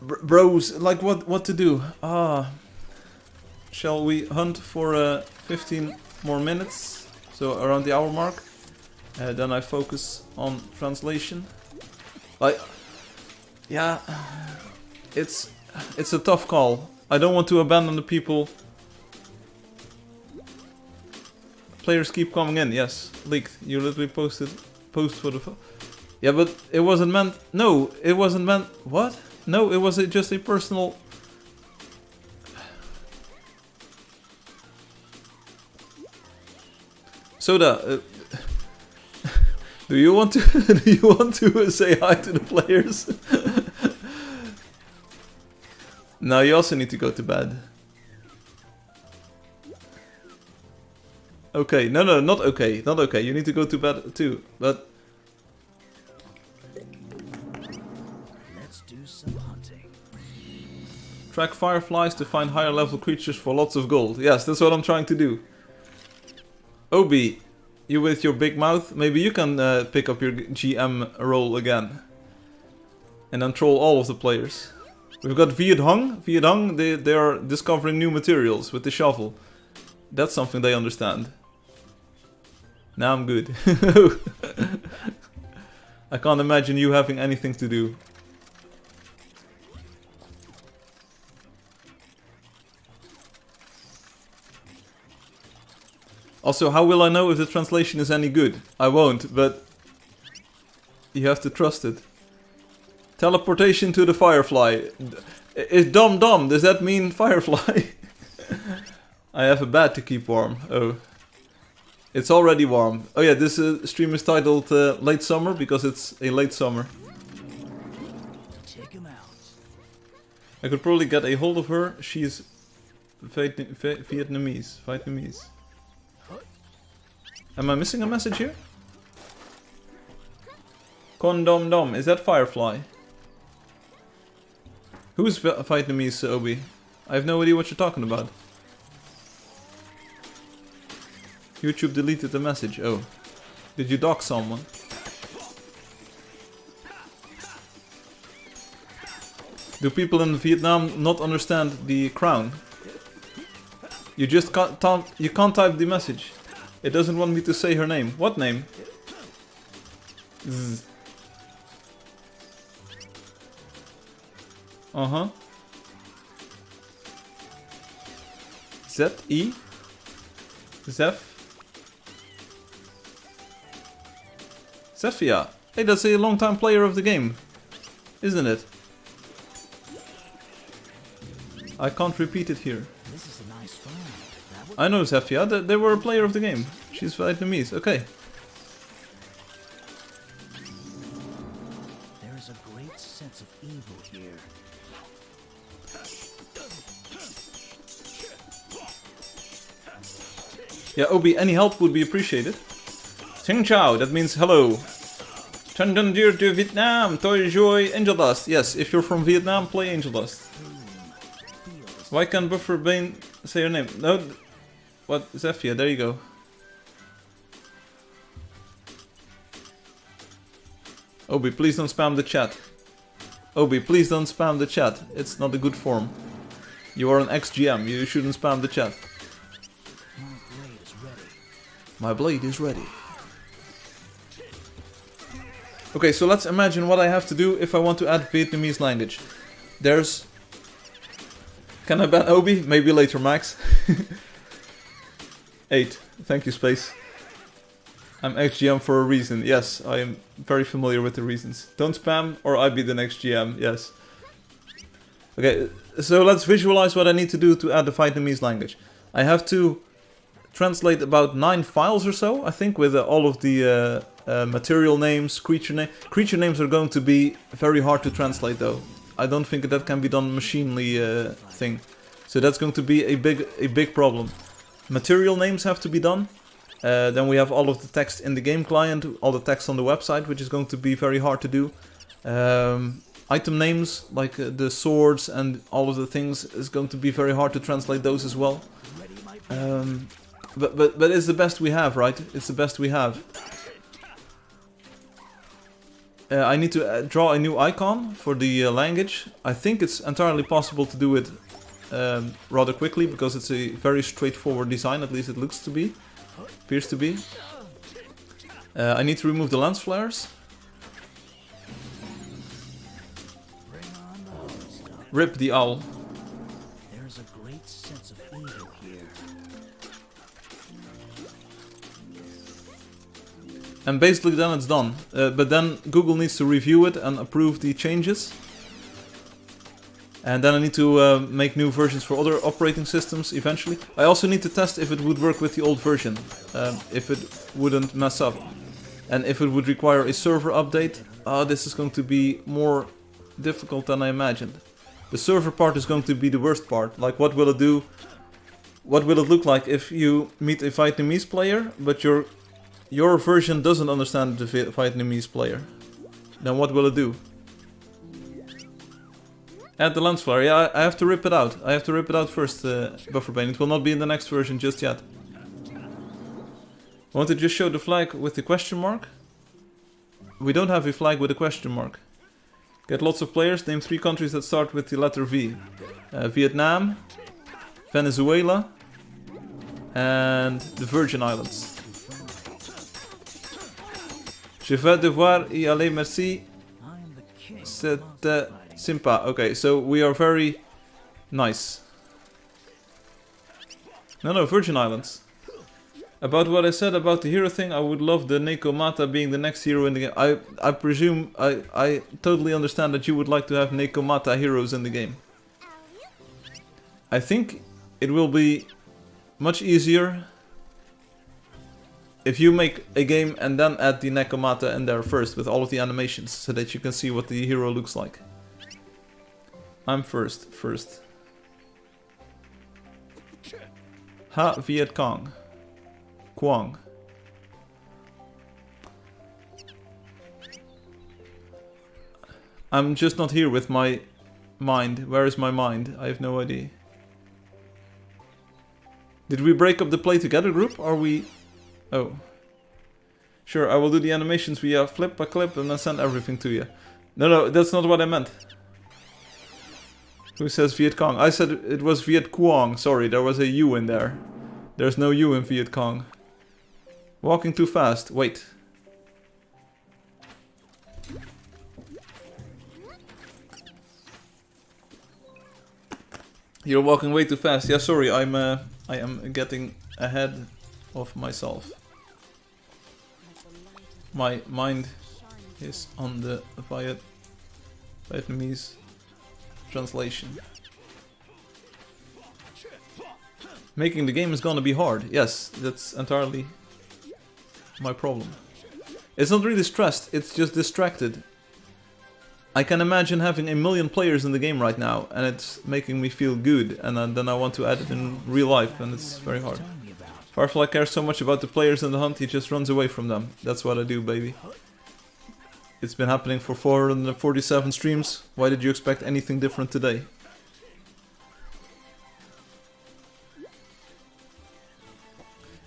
Bros, like what to do? Shall we hunt for 15 more minutes? So around the hour mark. Then I focus on translation. Like, yeah, it's a tough call. I don't want to abandon the people. Players keep coming in. Yes, leaked. You literally post for the. Yeah, but it wasn't meant. No, it wasn't meant. What? No, it was just a personal... Soda, do you want to say hi to the players? No, you also need to go to bed. Okay, no, not okay, not okay. You need to go to bed too, but... Track fireflies to find higher level creatures for lots of gold. Yes, that's what I'm trying to do. Obi, you with your big mouth, maybe you can pick up your GM role again. And then troll all of the players. We've got Viet Hong. Viet Hong, they are discovering new materials with the shovel. That's something they understand. Now I'm good. I can't imagine you having anything to do. Also, how will I know if the translation is any good? I won't, but you have to trust it. Teleportation to the Firefly. Is Dom Dom, does that mean Firefly? I have a bat to keep warm. Oh. It's already warm. Oh yeah, this stream is titled Late Summer because it's a late summer. Take him out. I could probably get a hold of her. She's Vietnamese. Am I missing a message here? Con Dom Dom, is that Firefly? Who's Vietnamese, Obi? I have no idea what you're talking about. YouTube deleted the message. Oh. Did you dox someone? Do people in Vietnam not understand the crown? You just can't type the message. It doesn't want me to say her name. What name? Z. Uh-huh. Z-E? Zeph? Zephia. Hey, that's a long-time player of the game. Isn't it? I can't repeat it here. This is a nice find. I know Zephia, they were a player of the game. She's Vietnamese, okay. There is a great sense of evil here. Yeah, Obi, any help would be appreciated. Xin chào, that means hello. Chân chân dear to Vietnam, toi joy Angeldust. Yes, if you're from Vietnam, play Angeldust. Why can't Buffer Bane say your name? No, what, Zephia, there you go. Obi, please don't spam the chat. Obi, please don't spam the chat. It's not a good form. You are an ex-GM, you shouldn't spam the chat. My blade is ready. My blade is ready. Okay, so let's imagine what I have to do if I want to add Vietnamese language. There's... Can I ban Obi? Maybe later, Max. 8. Thank you, Space. I'm ex-GM for a reason. Yes, I am very familiar with the reasons. Don't spam or I be the next GM. Yes. Okay, so let's visualize what I need to do to add the Vietnamese language. I have to translate about 9 files or so, I think, with all of the material names, creature names. Creature names are going to be very hard to translate, though. I don't think that can be done machinely thing. So that's going to be a big problem. Material names have to be done. Then we have all of the text in the game client, all the text on the website, which is going to be very hard to do. Item names, like the swords and all of the things, is going to be very hard to translate those as well. But it's the best we have, right? It's the best we have. I need to draw a new icon for the language. I think it's entirely possible to do it rather quickly, because it's a very straightforward design, at least it looks to be. Appears to be. I need to remove the lens flares. Rip the owl. There's a great sense of evil here. And basically then it's done. But then Google needs to review it and approve the changes. And then I need to make new versions for other operating systems eventually. I also need to test if it would work with the old version. If it wouldn't mess up. And if it would require a server update. This is going to be more difficult than I imagined. The server part is going to be the worst part. Like, what will it do? What will it look like if you meet a Vietnamese player, but your version doesn't understand the Vietnamese player? Then what will it do? Add the lens flare. Yeah, I have to rip it out. I have to rip it out first, Bufferbane. It will not be in the next version just yet. Want to just show the flag with the question mark? We don't have a flag with a question mark. Get lots of players. Name 3 countries that start with the letter V. Vietnam, Venezuela, and the Virgin Islands. Je vais devoir y aller, merci. C'était sympa. Okay, so we are very nice. No, Virgin Islands. About what I said about the hero thing, I would love the Neko Mata being the next hero in the game. I presume, I totally understand that you would like to have Neko Mata heroes in the game. I think it will be much easier if you make a game and then add the Neko Mata in there first with all of the animations, so that you can see what the hero looks like. I'm first. Ha Viet Cong. Quang. I'm just not here with my mind. Where is my mind? I have no idea. Did we break up the play together group? Are we... Oh. Sure, I will do the animations via flip by clip and then send everything to you. No, that's not what I meant. Who says Viet Cong? I said it was Viet Quang. Sorry, there was a U in there. There's no U in Viet Cong. Walking too fast. Wait. You're walking way too fast. Yeah, sorry. I am getting ahead of myself. My mind is on the Vietnamese translation. Making the game is gonna be hard. Yes, that's entirely my problem. It's not really stressed, it's just distracted. I can imagine having 1 million players in the game right now, and it's making me feel good, and then I want to add it in real life, and it's very hard. Firefly cares so much about the players in the hunt, he just runs away from them. That's what I do, baby. It's been happening for 447 streams. Why did you expect anything different today?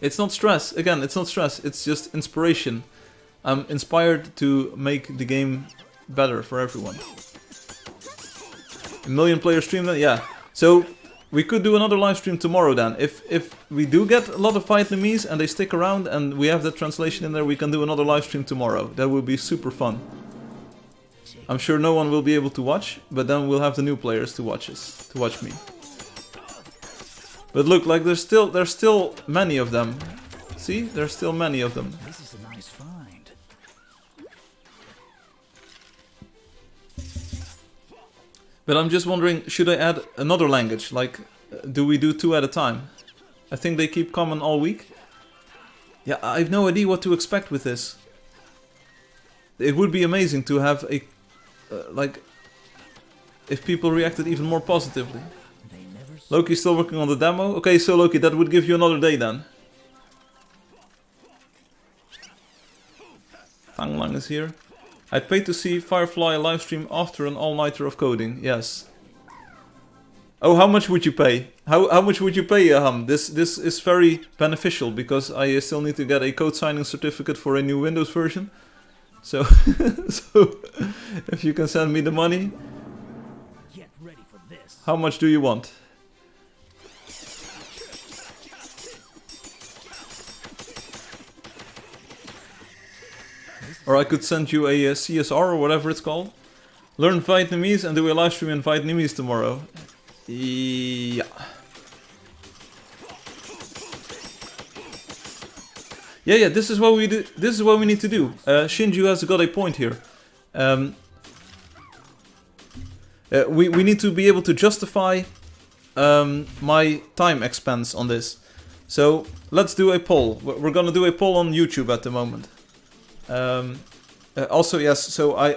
It's not stress. Again, it's not stress. It's just inspiration. I'm inspired to make the game better for everyone. 1 million player stream then? Yeah. So we could do another live stream tomorrow then. If we do get a lot of Vietnamese and they stick around and we have that translation in there, we can do another live stream tomorrow. That would be super fun. I'm sure no one will be able to watch, but then we'll have the new players to watch us, to watch me. But look, like there's still many of them. See? There's still many of them. This is a nice find. But I'm just wondering, should I add another language? Like, do we do 2 at a time? I think they keep coming all week. Yeah, I have no idea what to expect with this. It would be amazing to have a... like... if people reacted even more positively. Loki's still working on the demo? Okay, so Loki, that would give you another day then. Fang Lang is here. I'd pay to see Firefly livestream after an all-nighter of coding. Yes. Oh, how much would you pay? How much would you pay, This is very beneficial because I still need to get a code signing certificate for a new Windows version. So, so if you can send me the money. Get ready for this. How much do you want? Or I could send you a CSR or whatever it's called. Learn Vietnamese and do a live stream in Vietnamese tomorrow. Yeah. Yeah, this is what we do. This is what we need to do. Shinju has got a point here. We need to be able to justify my time expense on this. So let's do a poll. We're gonna do a poll on YouTube at the moment. Also, yes. So I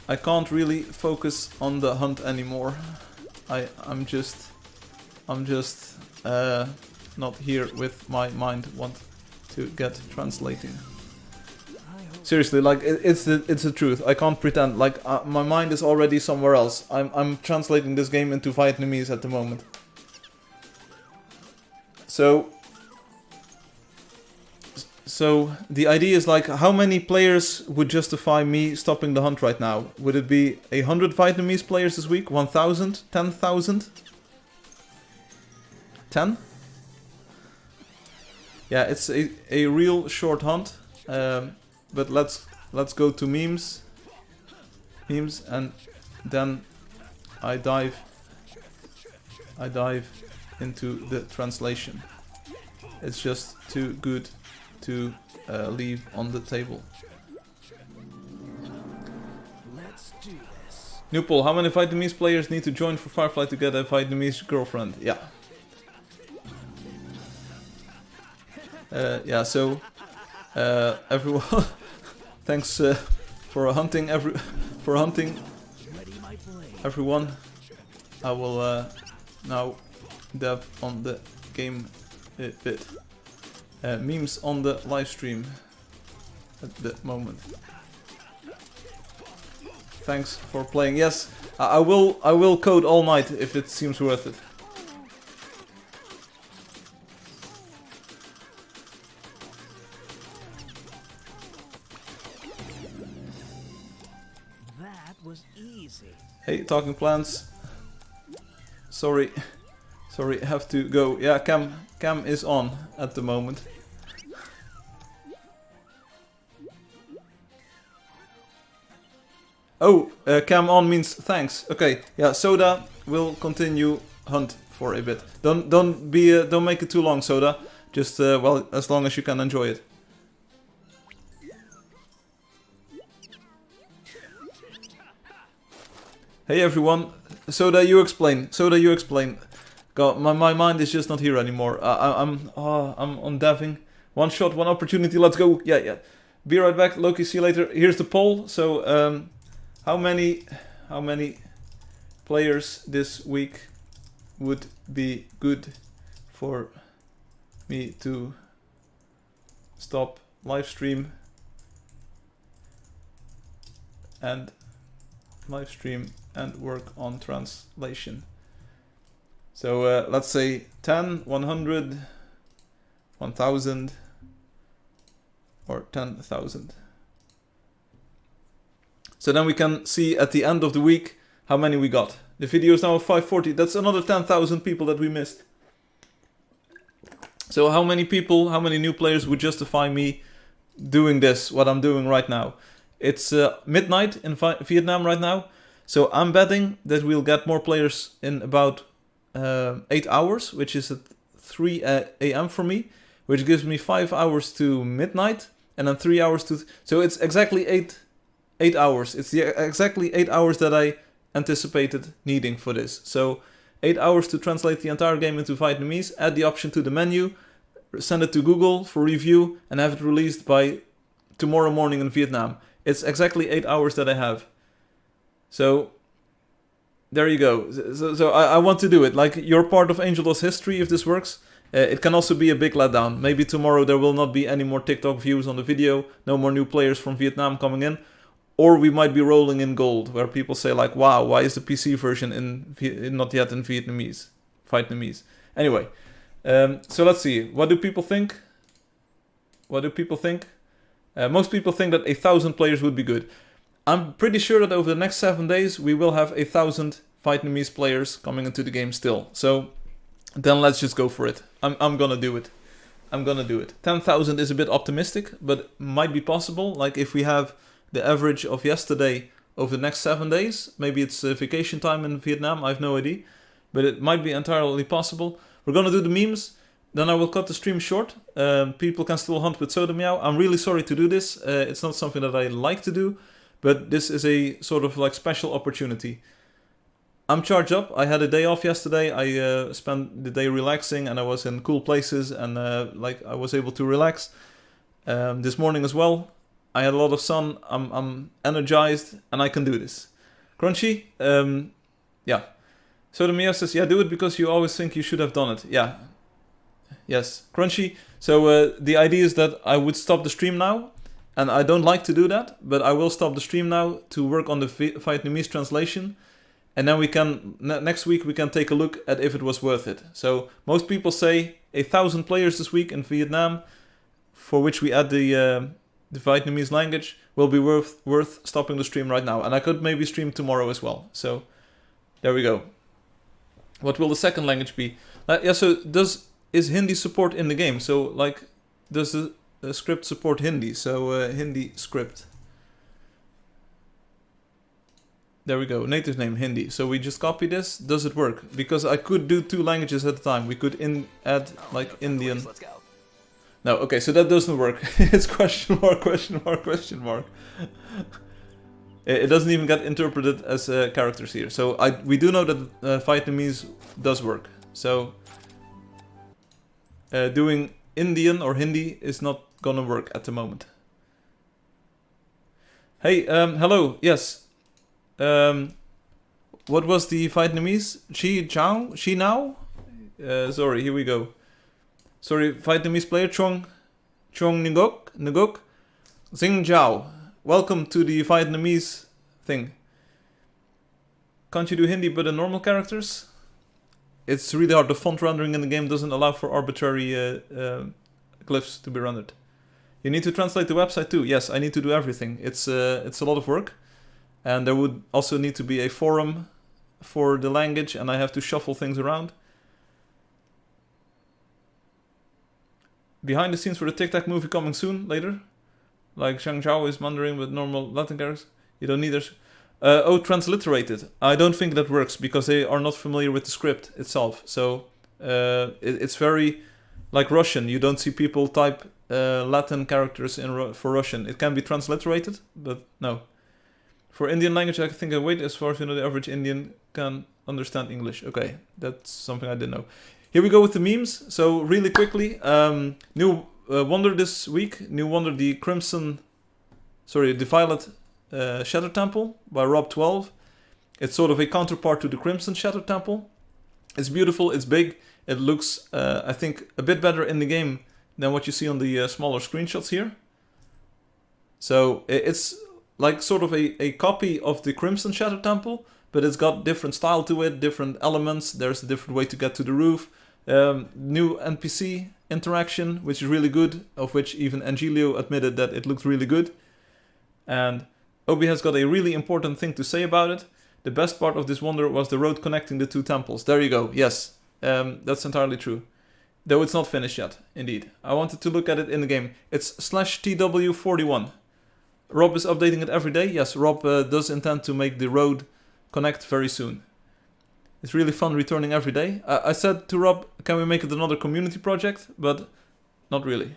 can't really focus on the hunt anymore. I'm just not here with my mind. Want to get translating. Seriously, like it's the truth. I can't pretend. Like my mind is already somewhere else. I'm translating this game into Vietnamese at the moment. So the idea is like, how many players would justify me stopping the hunt right now? Would it be 100 Vietnamese players this week? 1,000? 10,000? 10? Yeah, it's a real short hunt. But let's go to memes, and then I dive into the translation. It's just too good to leave on the table. Let's do this. New poll: how many Vietnamese players need to join for Firefly to get a Vietnamese girlfriend? Yeah. Yeah. So everyone, thanks for hunting everyone. I will now dev on the game bit. Memes on the live stream at the moment. Thanks for playing. Yes, I will code all night if it seems worth it. That was easy. Hey, Talking Plants. Sorry, have to go. Yeah, cam is on at the moment. Oh, cam on means thanks. Okay, yeah, Soda will continue hunt for a bit. Don't make it too long, Soda. Just well, as long as you can enjoy it. Hey everyone, Soda, you explain. God, my mind is just not here anymore. I'm on deving. One shot, one opportunity. Let's go. Yeah. Be right back. Loki, see you later. Here's the poll. So, how many players this week would be good for me to stop live stream and work on translation? So let's say 10, 100, 1,000 or 10,000. So then we can see at the end of the week how many we got. The video is now at 540. That's another 10,000 people that we missed. So how many people, how many new players would justify me doing this, what I'm doing right now? It's midnight in Vietnam right now. So I'm betting that we'll get more players in about 8 hours, which is at 3 a.m. for me, which gives me 5 hours to midnight, and then 3 hours to... So it's exactly 8 hours. It's exactly 8 hours that I anticipated needing for this. So 8 hours to translate the entire game into Vietnamese, add the option to the menu, send it to Google for review, and have it released by tomorrow morning in Vietnam. It's exactly 8 hours that I have. So there you go. So I want to do it. Like, you're part of Angeldust history if this works. It can also be a big letdown. Maybe tomorrow there will not be any more TikTok views on the video, no more new players from Vietnam coming in. Or we might be rolling in gold, where people say like, wow, why is the PC version not yet in Vietnamese? Anyway, so let's see. What do people think? Most people think that 1,000 players would be good. I'm pretty sure that over the next 7 days we will have 1,000 Vietnamese players coming into the game still. So then let's just go for it. I'm gonna do it. 10,000 is a bit optimistic, but might be possible. Like, if we have the average of yesterday over the next 7 days, maybe it's vacation time in Vietnam, I have no idea, but it might be entirely possible. We're gonna do the memes, then I will cut the stream short. People can still hunt with Soda Meow. I'm really sorry to do this. It's not something that I like to do, but this is a sort of like special opportunity. I'm charged up. I had a day off yesterday. I spent the day relaxing, and I was in cool places, and like I was able to relax. This morning as well, I had a lot of sun. I'm energized, and I can do this. Crunchy, yeah. So the Mia says, yeah, do it because you always think you should have done it. Yeah. Yes, Crunchy. So the idea is that I would stop the stream now, and I don't like to do that, but I will stop the stream now to work on the Vietnamese translation. and then we can next week we can take a look at if it was worth it. So most people say 1,000 players this week in Vietnam, for which we add the Vietnamese language, will be worth stopping the stream right now. And I could maybe stream tomorrow as well. So there we go. What will the second language be? Yeah, so is Hindi support in the game? So like, does the script support Hindi? So Hindi script. There we go, native name Hindi. So we just copy this. Does it work? Because I could do 2 languages at a time. We could add like Indian. Let's go. No, okay, so that doesn't work. It's question mark, question mark, question mark. It doesn't even get interpreted as characters here. So we do know that Vietnamese does work. So doing Indian or Hindi is not gonna work at the moment. Hey, hello, yes. What was the Vietnamese? Chi Now? Sorry, here we go. Sorry, Vietnamese player Chong Ngok. Xin Chào. Welcome to the Vietnamese thing. Can't you do Hindi but in normal characters? It's really hard. The font rendering in the game doesn't allow for arbitrary glyphs to be rendered. You need to translate the website too. Yes, I need to do everything. It's a lot of work. And there would also need to be a forum for the language, and I have to shuffle things around. Behind the scenes for the Tic Tac movie coming soon, later. Like Zhang Zhao is Mandarin with normal Latin characters. You don't need this. Transliterated. I don't think that works because they are not familiar with the script itself. So it's very like Russian. You don't see people type Latin characters for Russian. It can be transliterated, but no. For Indian language, I think I wait as far as the average Indian can understand English. Okay, that's something I didn't know. Here we go with the memes. So really quickly, new wonder this week. New wonder, the Violet Shadow Temple by Rob12. It's sort of a counterpart to the Crimson Shadow Temple. It's beautiful, it's big. It looks, I think, a bit better in the game than what you see on the smaller screenshots here. So it's like sort of a copy of the Crimson Shadow Temple, but it's got different style to it, different elements. There's a different way to get to the roof. New NPC interaction, which is really good, of which even Angelio admitted that it looked really good. And Obi has got a really important thing to say about it. The best part of this wonder was the road connecting the 2 temples. There you go, yes, that's entirely true. Though it's not finished yet, indeed. I wanted to look at it in the game. It's /TW41. Rob is updating it every day. Yes, Rob does intend to make the road connect very soon. It's really fun returning every day. I said to Rob, can we make it another community project? But not really.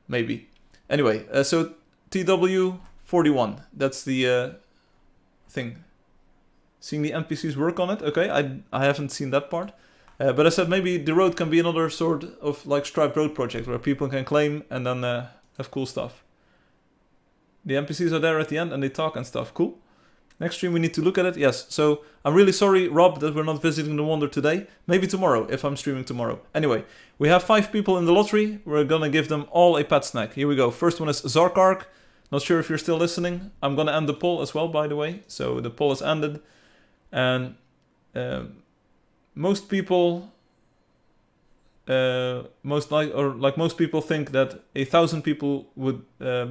Maybe. Anyway, so TW41. That's the thing. Seeing the NPCs work on it. Okay, I haven't seen that part. But I said maybe the road can be another sort of like striped road project where people can claim and then have cool stuff. The NPCs are there at the end and they talk and stuff. Cool. Next stream we need to look at it. Yes. So I'm really sorry, Rob, that we're not visiting the Wonder today. Maybe tomorrow, if I'm streaming tomorrow. Anyway, we have 5 people in the lottery. We're gonna give them all a pet snack. Here we go. First one is Zarkark. Not sure if you're still listening. I'm gonna end the poll as well, by the way. So the poll is ended. And most people... most people think that 1,000 people would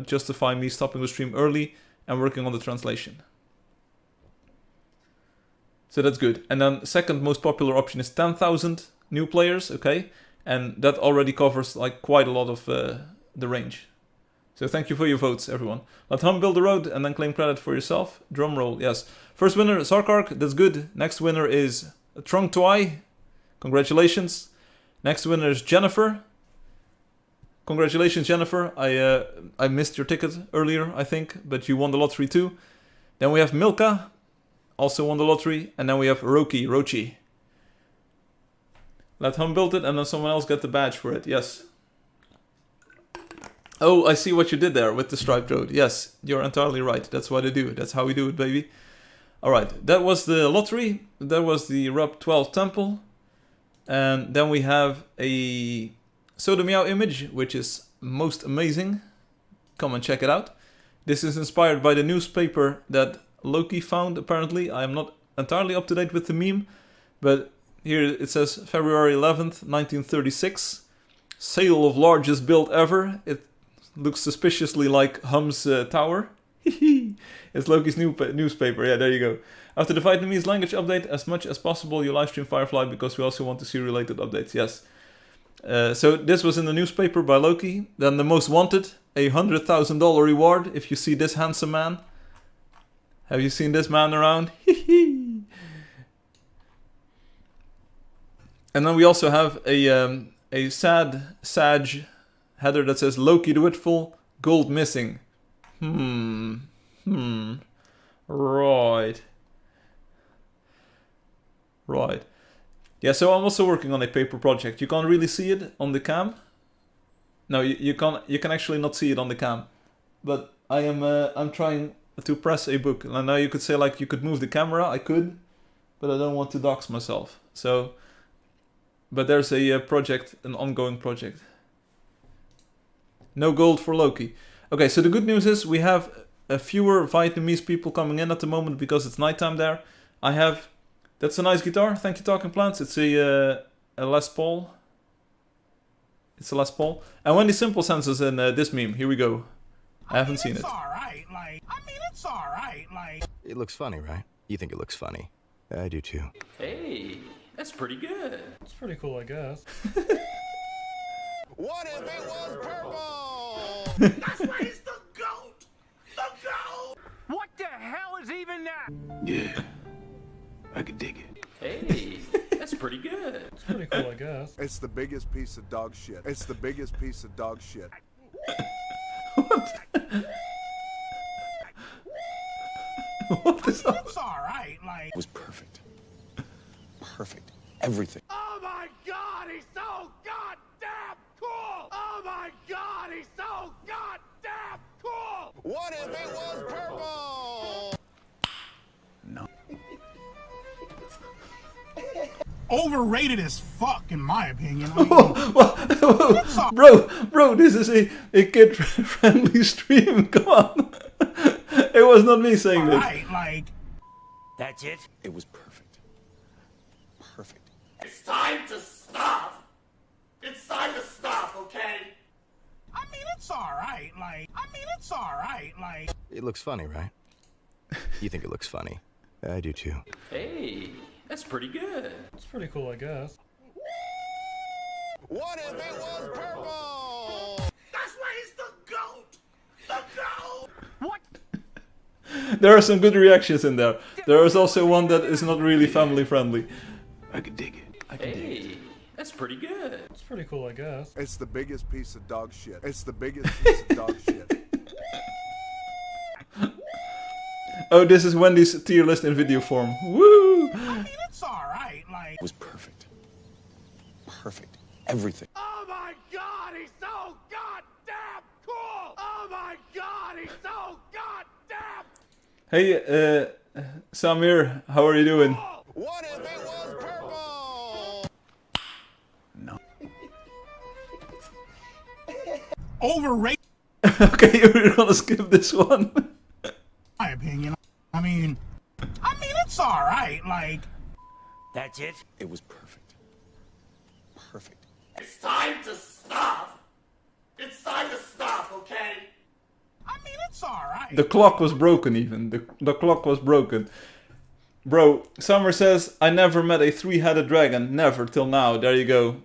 justify me stopping the stream early and working on the translation. So that's good. And then second most popular option is 10,000 new players, okay? And that already covers like quite a lot of the range. So thank you for your votes, everyone. Let Hum build the road and then claim credit for yourself. Drum roll, yes. First winner, Zarkark, that's good. Next winner is Trong Tuai. Congratulations. Next winner is Jennifer. Congratulations, Jennifer. I missed your ticket earlier, I think, but you won the lottery too. Then we have Milka, also won the lottery. And then we have Rochi. Let Hum build it and then someone else get the badge for it, yes. Oh, I see what you did there with the striped road. Yes, you're entirely right. That's what I do. That's how we do it, baby. Alright, that was the lottery. That was the Rub 12 temple. And then we have a Sodomiao image, which is most amazing. Come and check it out. This is inspired by the newspaper that Loki found, apparently. I am not entirely up to date with the meme, but here it says February 11th, 1936. Sale of largest build ever. It looks suspiciously like Hum's tower. It's Loki's new newspaper. Yeah, there you go. After the Vietnamese language update, as much as possible, you livestream Firefly because we also want to see related updates. Yes. So this was in the newspaper by Loki. Then the most wanted, a $100,000 reward if you see this handsome man. Have you seen this man around? And then we also have a sad Sag header that says Loki the Witful, gold missing. Right. Yeah, so I'm also working on a paper project. You can't really see it on the cam. No, you can actually not see it on the cam. But I'm trying to press a book. And now you could say like you could move the camera. I could, but I don't want to dox myself. So, but there's a project, an ongoing project. No gold for Loki. Okay, so the good news is we have fewer Vietnamese people coming in at the moment because it's nighttime there. That's a nice guitar. Thank you, Talking Plants. It's a Les Paul. It's a Les Paul. And Wendy Simple sends us in this meme. Here we go. I haven't seen it. It's alright, it's alright, It looks funny, right? You think it looks funny. I do too. Hey, that's pretty good. It's pretty cool, I guess. What if it was purple? That's why he's the GOAT! The GOAT! What the hell is even that? Yeah, I could dig it. Hey, that's pretty good. It's pretty cool, I guess. It's the biggest piece of dog shit. It's the biggest piece of dog shit. What is that? It's alright, It was perfect. Perfect. Everything. Oh my god, he's so goddamn cool! Oh my god, he's so goddamn cool! What if it was purple? Overrated as fuck, in my opinion. Bro, this is a kid-friendly stream. Come on. It was not me saying this. Right, That's it? It was perfect. Perfect. It's time to stop! It's time to stop, okay? it's alright, it's alright, It looks funny, right? You think it looks funny. I do too. Hey, that's pretty good. It's pretty cool, I guess. What if it was purple? That's why he's the GOAT! The GOAT! What? There are some good reactions in there. There is also one that is not really family friendly. I could dig it. Hey, that's pretty good. It's pretty cool, I guess. It's the biggest piece of dog shit. It's the biggest piece of dog shit. Oh, this is Wendy's tier list in video form. Woo! it's alright, It was perfect. Perfect. Everything. Oh my god, he's so goddamn cool! Oh my god, he's so goddamn Hey, Samir, how are you doing? What if it was purple? overrated, Okay, we're gonna skip this one. in my opinion. It's alright, That's it? It was perfect. Perfect. It's time to stop! It's time to stop, okay? it's alright. The clock was broken even. The clock was broken. Bro, Summer says, I never met a three-headed dragon. Never till now. There you go.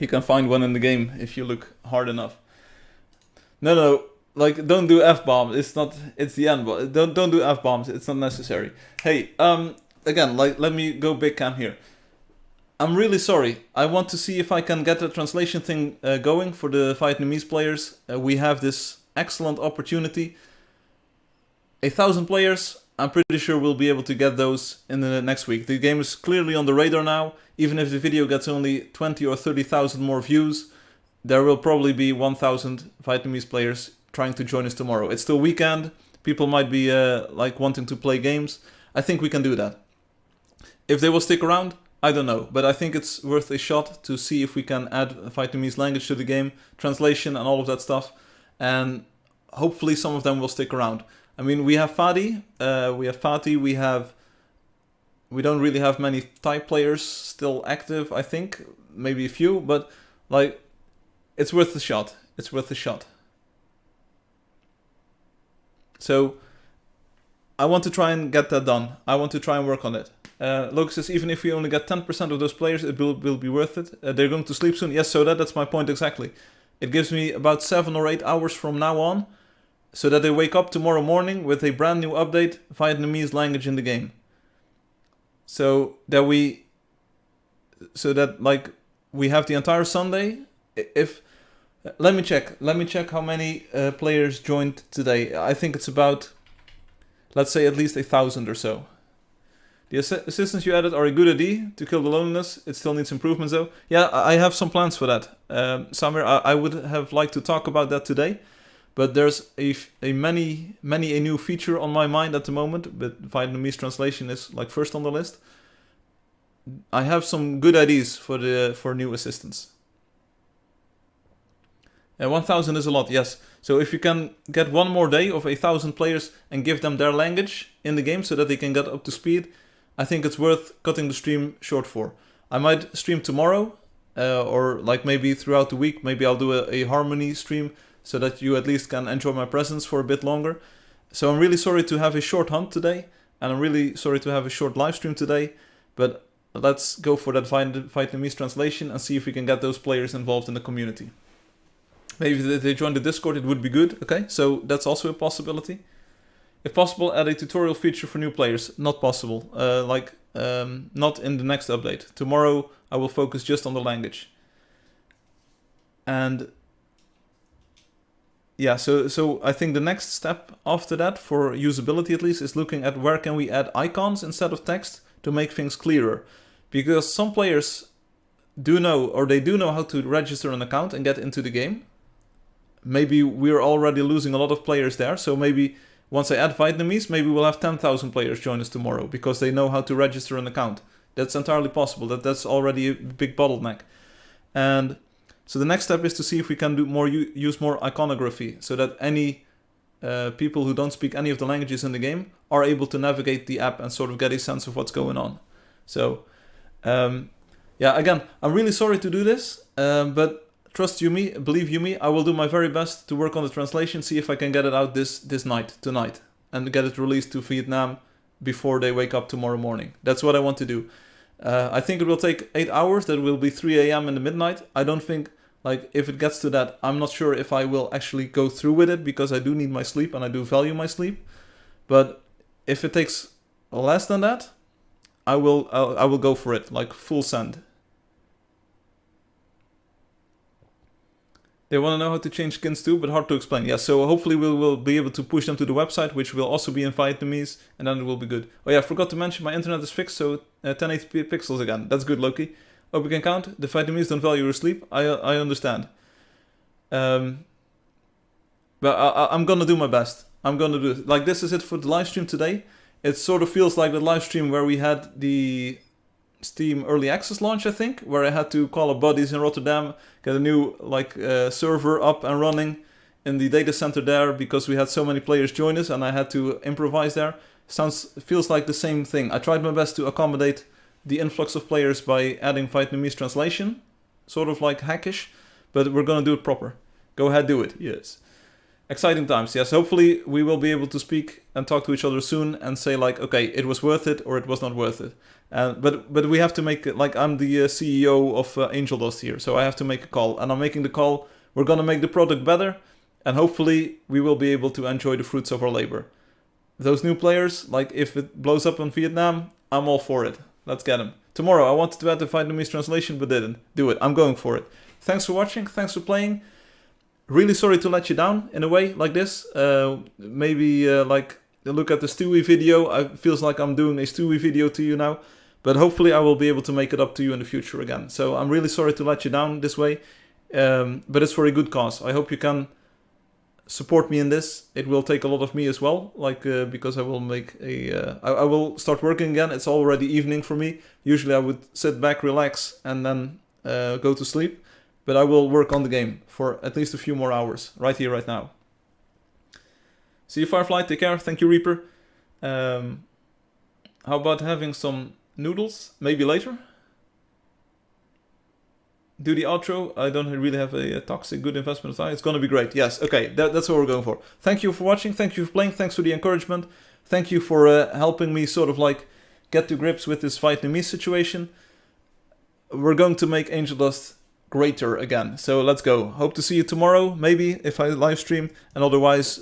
You can find one in the game if you look hard enough. No, like, don't do F-bombs. It's the end. Don't do F-bombs. It's not necessary. Hey, again, like, let me go big cam here. I'm really sorry. I want to see if I can get the translation thing going for the Vietnamese players. We have this excellent opportunity. 1,000 players. I'm pretty sure we'll be able to get those in the next week. The game is clearly on the radar now. Even if the video gets only 20 or 30,000 more views, there will probably be 1,000 Vietnamese players trying to join us tomorrow. It's still weekend. People might be like wanting to play games. I think we can do that. If they will stick around, I don't know. But I think it's worth a shot to see if we can add Vietnamese language to the game, translation and all of that stuff. And hopefully some of them will stick around. I mean, we have Fadi, we don't really have many Thai players still active, I think, maybe a few, but like, it's worth the shot. It's worth the shot. So, I want to try and get that done. I want to try and work on it. Locus says, even if we only get 10% of those players, it will be worth it. They're going to sleep soon. Yes, so that's my point exactly. It gives me about 7 or 8 hours from now on, so that they wake up tomorrow morning with a brand new update, Vietnamese language in the game. So that we have the entire Sunday. Let me check how many players joined today. I think it's about, let's say, at least 1,000 or so. The assistants you added are a good idea to kill the loneliness. It still needs improvements though. Yeah, I have some plans for that. Samir, I would have liked to talk about that today, but there's a new feature on my mind at the moment, but Vietnamese translation is like first on the list. I have some good ideas for new assistants. And 1,000 is a lot, yes. So if you can get one more day of 1,000 players and give them their language in the game so that they can get up to speed, I think it's worth cutting the stream short for. I might stream tomorrow, or like maybe throughout the week. Maybe I'll do a Harmony stream so that you at least can enjoy my presence for a bit longer. So I'm really sorry to have a short hunt today, and I'm really sorry to have a short live stream today, but let's go for that Vietnamese translation and see if we can get those players involved in the community. Maybe if they join the Discord, it would be good. Okay, so that's also a possibility. If possible, add a tutorial feature for new players. Not possible. Not in the next update. Tomorrow, I will focus just on the language. And yeah, so I think the next step after that, for usability at least, is looking at where can we add icons instead of text to make things clearer. Because some players do know how to register an account and get into the game. Maybe we're already losing a lot of players there, so maybe once I add Vietnamese, maybe we'll have 10,000 players join us tomorrow because they know how to register an account. That's entirely possible. That's already a big bottleneck. And so the next step is to see if we can use more iconography so that any people who don't speak any of the languages in the game are able to navigate the app and sort of get a sense of what's going on. So, yeah, again, I'm really sorry to do this, but believe you me, I will do my very best to work on the translation, see if I can get it out tonight, and get it released to Vietnam before they wake up tomorrow morning. That's what I want to do. I think it will take 8 hours, that will be 3 a.m. in the midnight. I don't think, if it gets to that, I'm not sure if I will actually go through with it, because I do need my sleep, and I do value my sleep. But if it takes less than that, I will go for it, full send. They want to know how to change skins too, but hard to explain. Yeah, so hopefully we will be able to push them to the website, which will also be in Vietnamese, and then it will be good. Oh yeah, I forgot to mention my internet is fixed, so 1080p pixels again. That's good, Loki. Hope we can count. The Vietnamese don't value your sleep. I understand. But I'm gonna do my best. I'm gonna do it. This is it for the live stream today. It sort of feels like the live stream where we had the Steam Early Access launch, I think, where I had to call up buddies in Rotterdam, get a new server up and running in the data center there because we had so many players join us and I had to improvise there. Feels like the same thing. I tried my best to accommodate the influx of players by adding Vietnamese translation, sort of hackish, but we're gonna do it proper. Go ahead, do it. Yes. Exciting times, yes. Hopefully we will be able to speak and talk to each other soon and say okay, it was worth it or it was not worth it. But we have to make it, I'm the CEO of Angeldust here, so I have to make a call. And I'm making the call. We're going to make the product better, and hopefully we will be able to enjoy the fruits of our labor. Those new players, if it blows up in Vietnam, I'm all for it. Let's get them. Tomorrow I wanted to add the Vietnamese translation, but didn't. Do it. I'm going for it. Thanks for watching. Thanks for playing. Really sorry to let you down in a way like this. Maybe look at the Stewie video. It feels like I'm doing a Stewie video to you now. But hopefully I will be able to make it up to you in the future again. So I'm really sorry to let you down this way. But it's for a good cause. I hope you can support me in this. It will take a lot of me as well. Because I will I will start working again. It's already evening for me. Usually I would sit back, relax, and then go to sleep. But I will work on the game for at least a few more hours. Right here, right now. See you, Firefly. Take care. Thank you, Reaper. How about having some noodles? Maybe later? Do the outro. I don't really have a toxic good investment time. It's gonna be great. Yes, okay, that's what we're going for. Thank you for watching. Thank you for playing. Thanks for the encouragement. Thank you for helping me sort of like get to grips with this Vietnamese situation. We're going to make Angeldust greater again. So let's go. Hope to see you tomorrow, maybe, if I live stream, and otherwise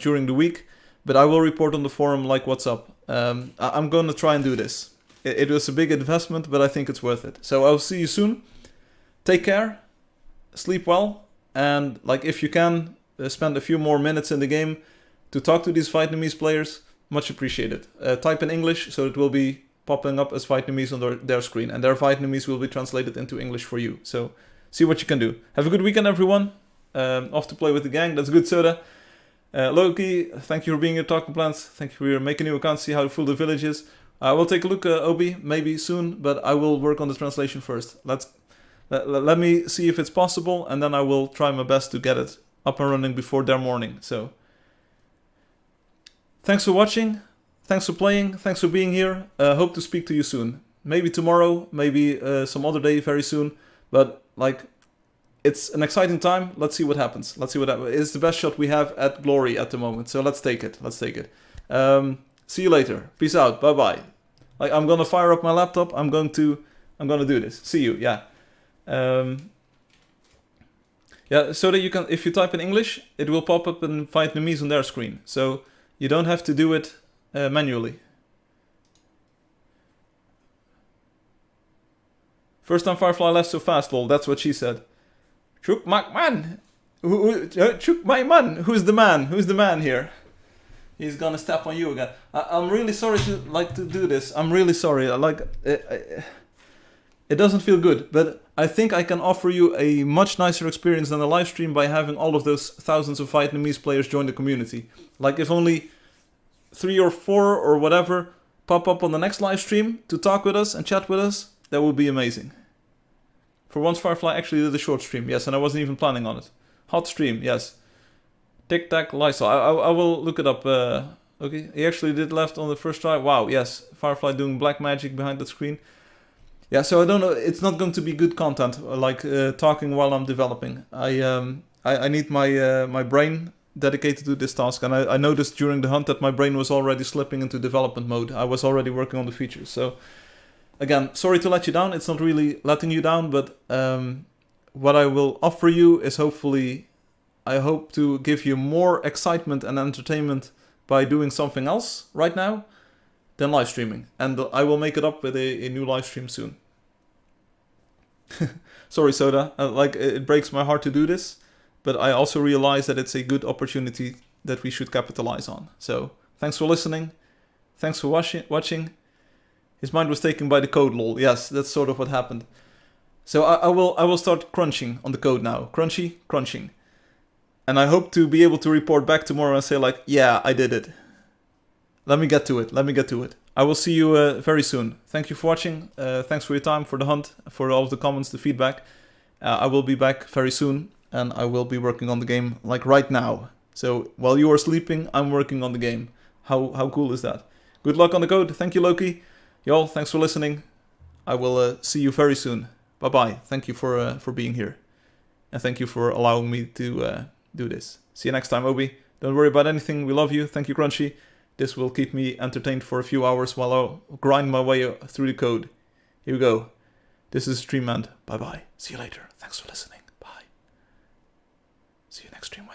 during the week. But I will report on the forum like what's up. I'm going to try and do this. It was a big investment, but I think it's worth it. So I'll see you soon. Take care, sleep well, and like if you can, spend a few more minutes in the game to talk to these Vietnamese players. Much appreciated. Type in English, so it will be popping up as Vietnamese on their screen, and their Vietnamese will be translated into English for you. So see what you can do. Have a good weekend, everyone. Off to play with the gang. That's good, Soda. Loki, thank you for being here, talking plants. Thank you for making new accounts, see how full the village is. I will take a look, Obi, maybe soon, but I will work on the translation first. Let me see if it's possible, and then I will try my best to get it up and running before their morning. So, thanks for watching, thanks for playing, thanks for being here. Hope to speak to you soon. Maybe tomorrow, maybe some other day very soon. But, like, it's an exciting time. Let's see what happens. Let's see what happens. It's the best shot we have at glory at the moment. So let's take it. Let's take it. See you later. Peace out. Bye-bye. Like, I'm gonna fire up my laptop. I'm gonna do this. See you. Yeah. Yeah, so that you can, if you type in English, it will pop up in Vietnamese on their screen. So you don't have to do it manually. First time Firefly left so fast, lol. That's what she said. Chuk mak man, Chuk my man. Who's the man? Who's the man here? He's gonna step on you again. I'm really sorry to do this. I'm really sorry. It doesn't feel good, but I think I can offer you a much nicer experience than a live stream by having all of those thousands of Vietnamese players join the community. Like if only 3 or 4 or whatever pop up on the next live stream to talk with us and chat with us, that would be amazing. For once Firefly actually did a short stream, yes, and I wasn't even planning on it. Hot stream, yes. Tic Tac Lysol, I will look it up. Okay, he actually did left on the first try. Wow, yes, Firefly doing black magic behind the screen. Yeah, so I don't know. It's not going to be good content, like talking while I'm developing. I need my brain dedicated to this task, and I noticed during the hunt that my brain was already slipping into development mode. I was already working on the features. So again, sorry to let you down. It's not really letting you down, but what I will offer you is hopefully, I hope to give you more excitement and entertainment by doing something else right now than live streaming, and I will make it up with a new live stream soon. Sorry, Soda, like it breaks my heart to do this, but I also realize that it's a good opportunity that we should capitalize on. So thanks for listening, thanks for watching. His mind was taken by the code, lol. Yes, that's sort of what happened. So I will start crunching on the code now. Crunching. And I hope to be able to report back tomorrow and say like, yeah, I did it. Let me get to it. I will see you very soon. Thank you for watching. Thanks for your time, for the hunt, for all of the comments, the feedback. I will be back very soon, and I will be working on the game like right now. So while you are sleeping, I'm working on the game. How cool is that? Good luck on the code. Thank you, Loki. Y'all, thanks for listening. I will see you very soon. Bye-bye. Thank you for being here. And thank you for allowing me to do this. See you next time, Obi. Don't worry about anything. We love you. Thank you, Crunchy. This will keep me entertained for a few hours while I grind my way through the code. Here we go. This is Stream End. Bye-bye. See you later. Thanks for listening. Bye. See you next stream.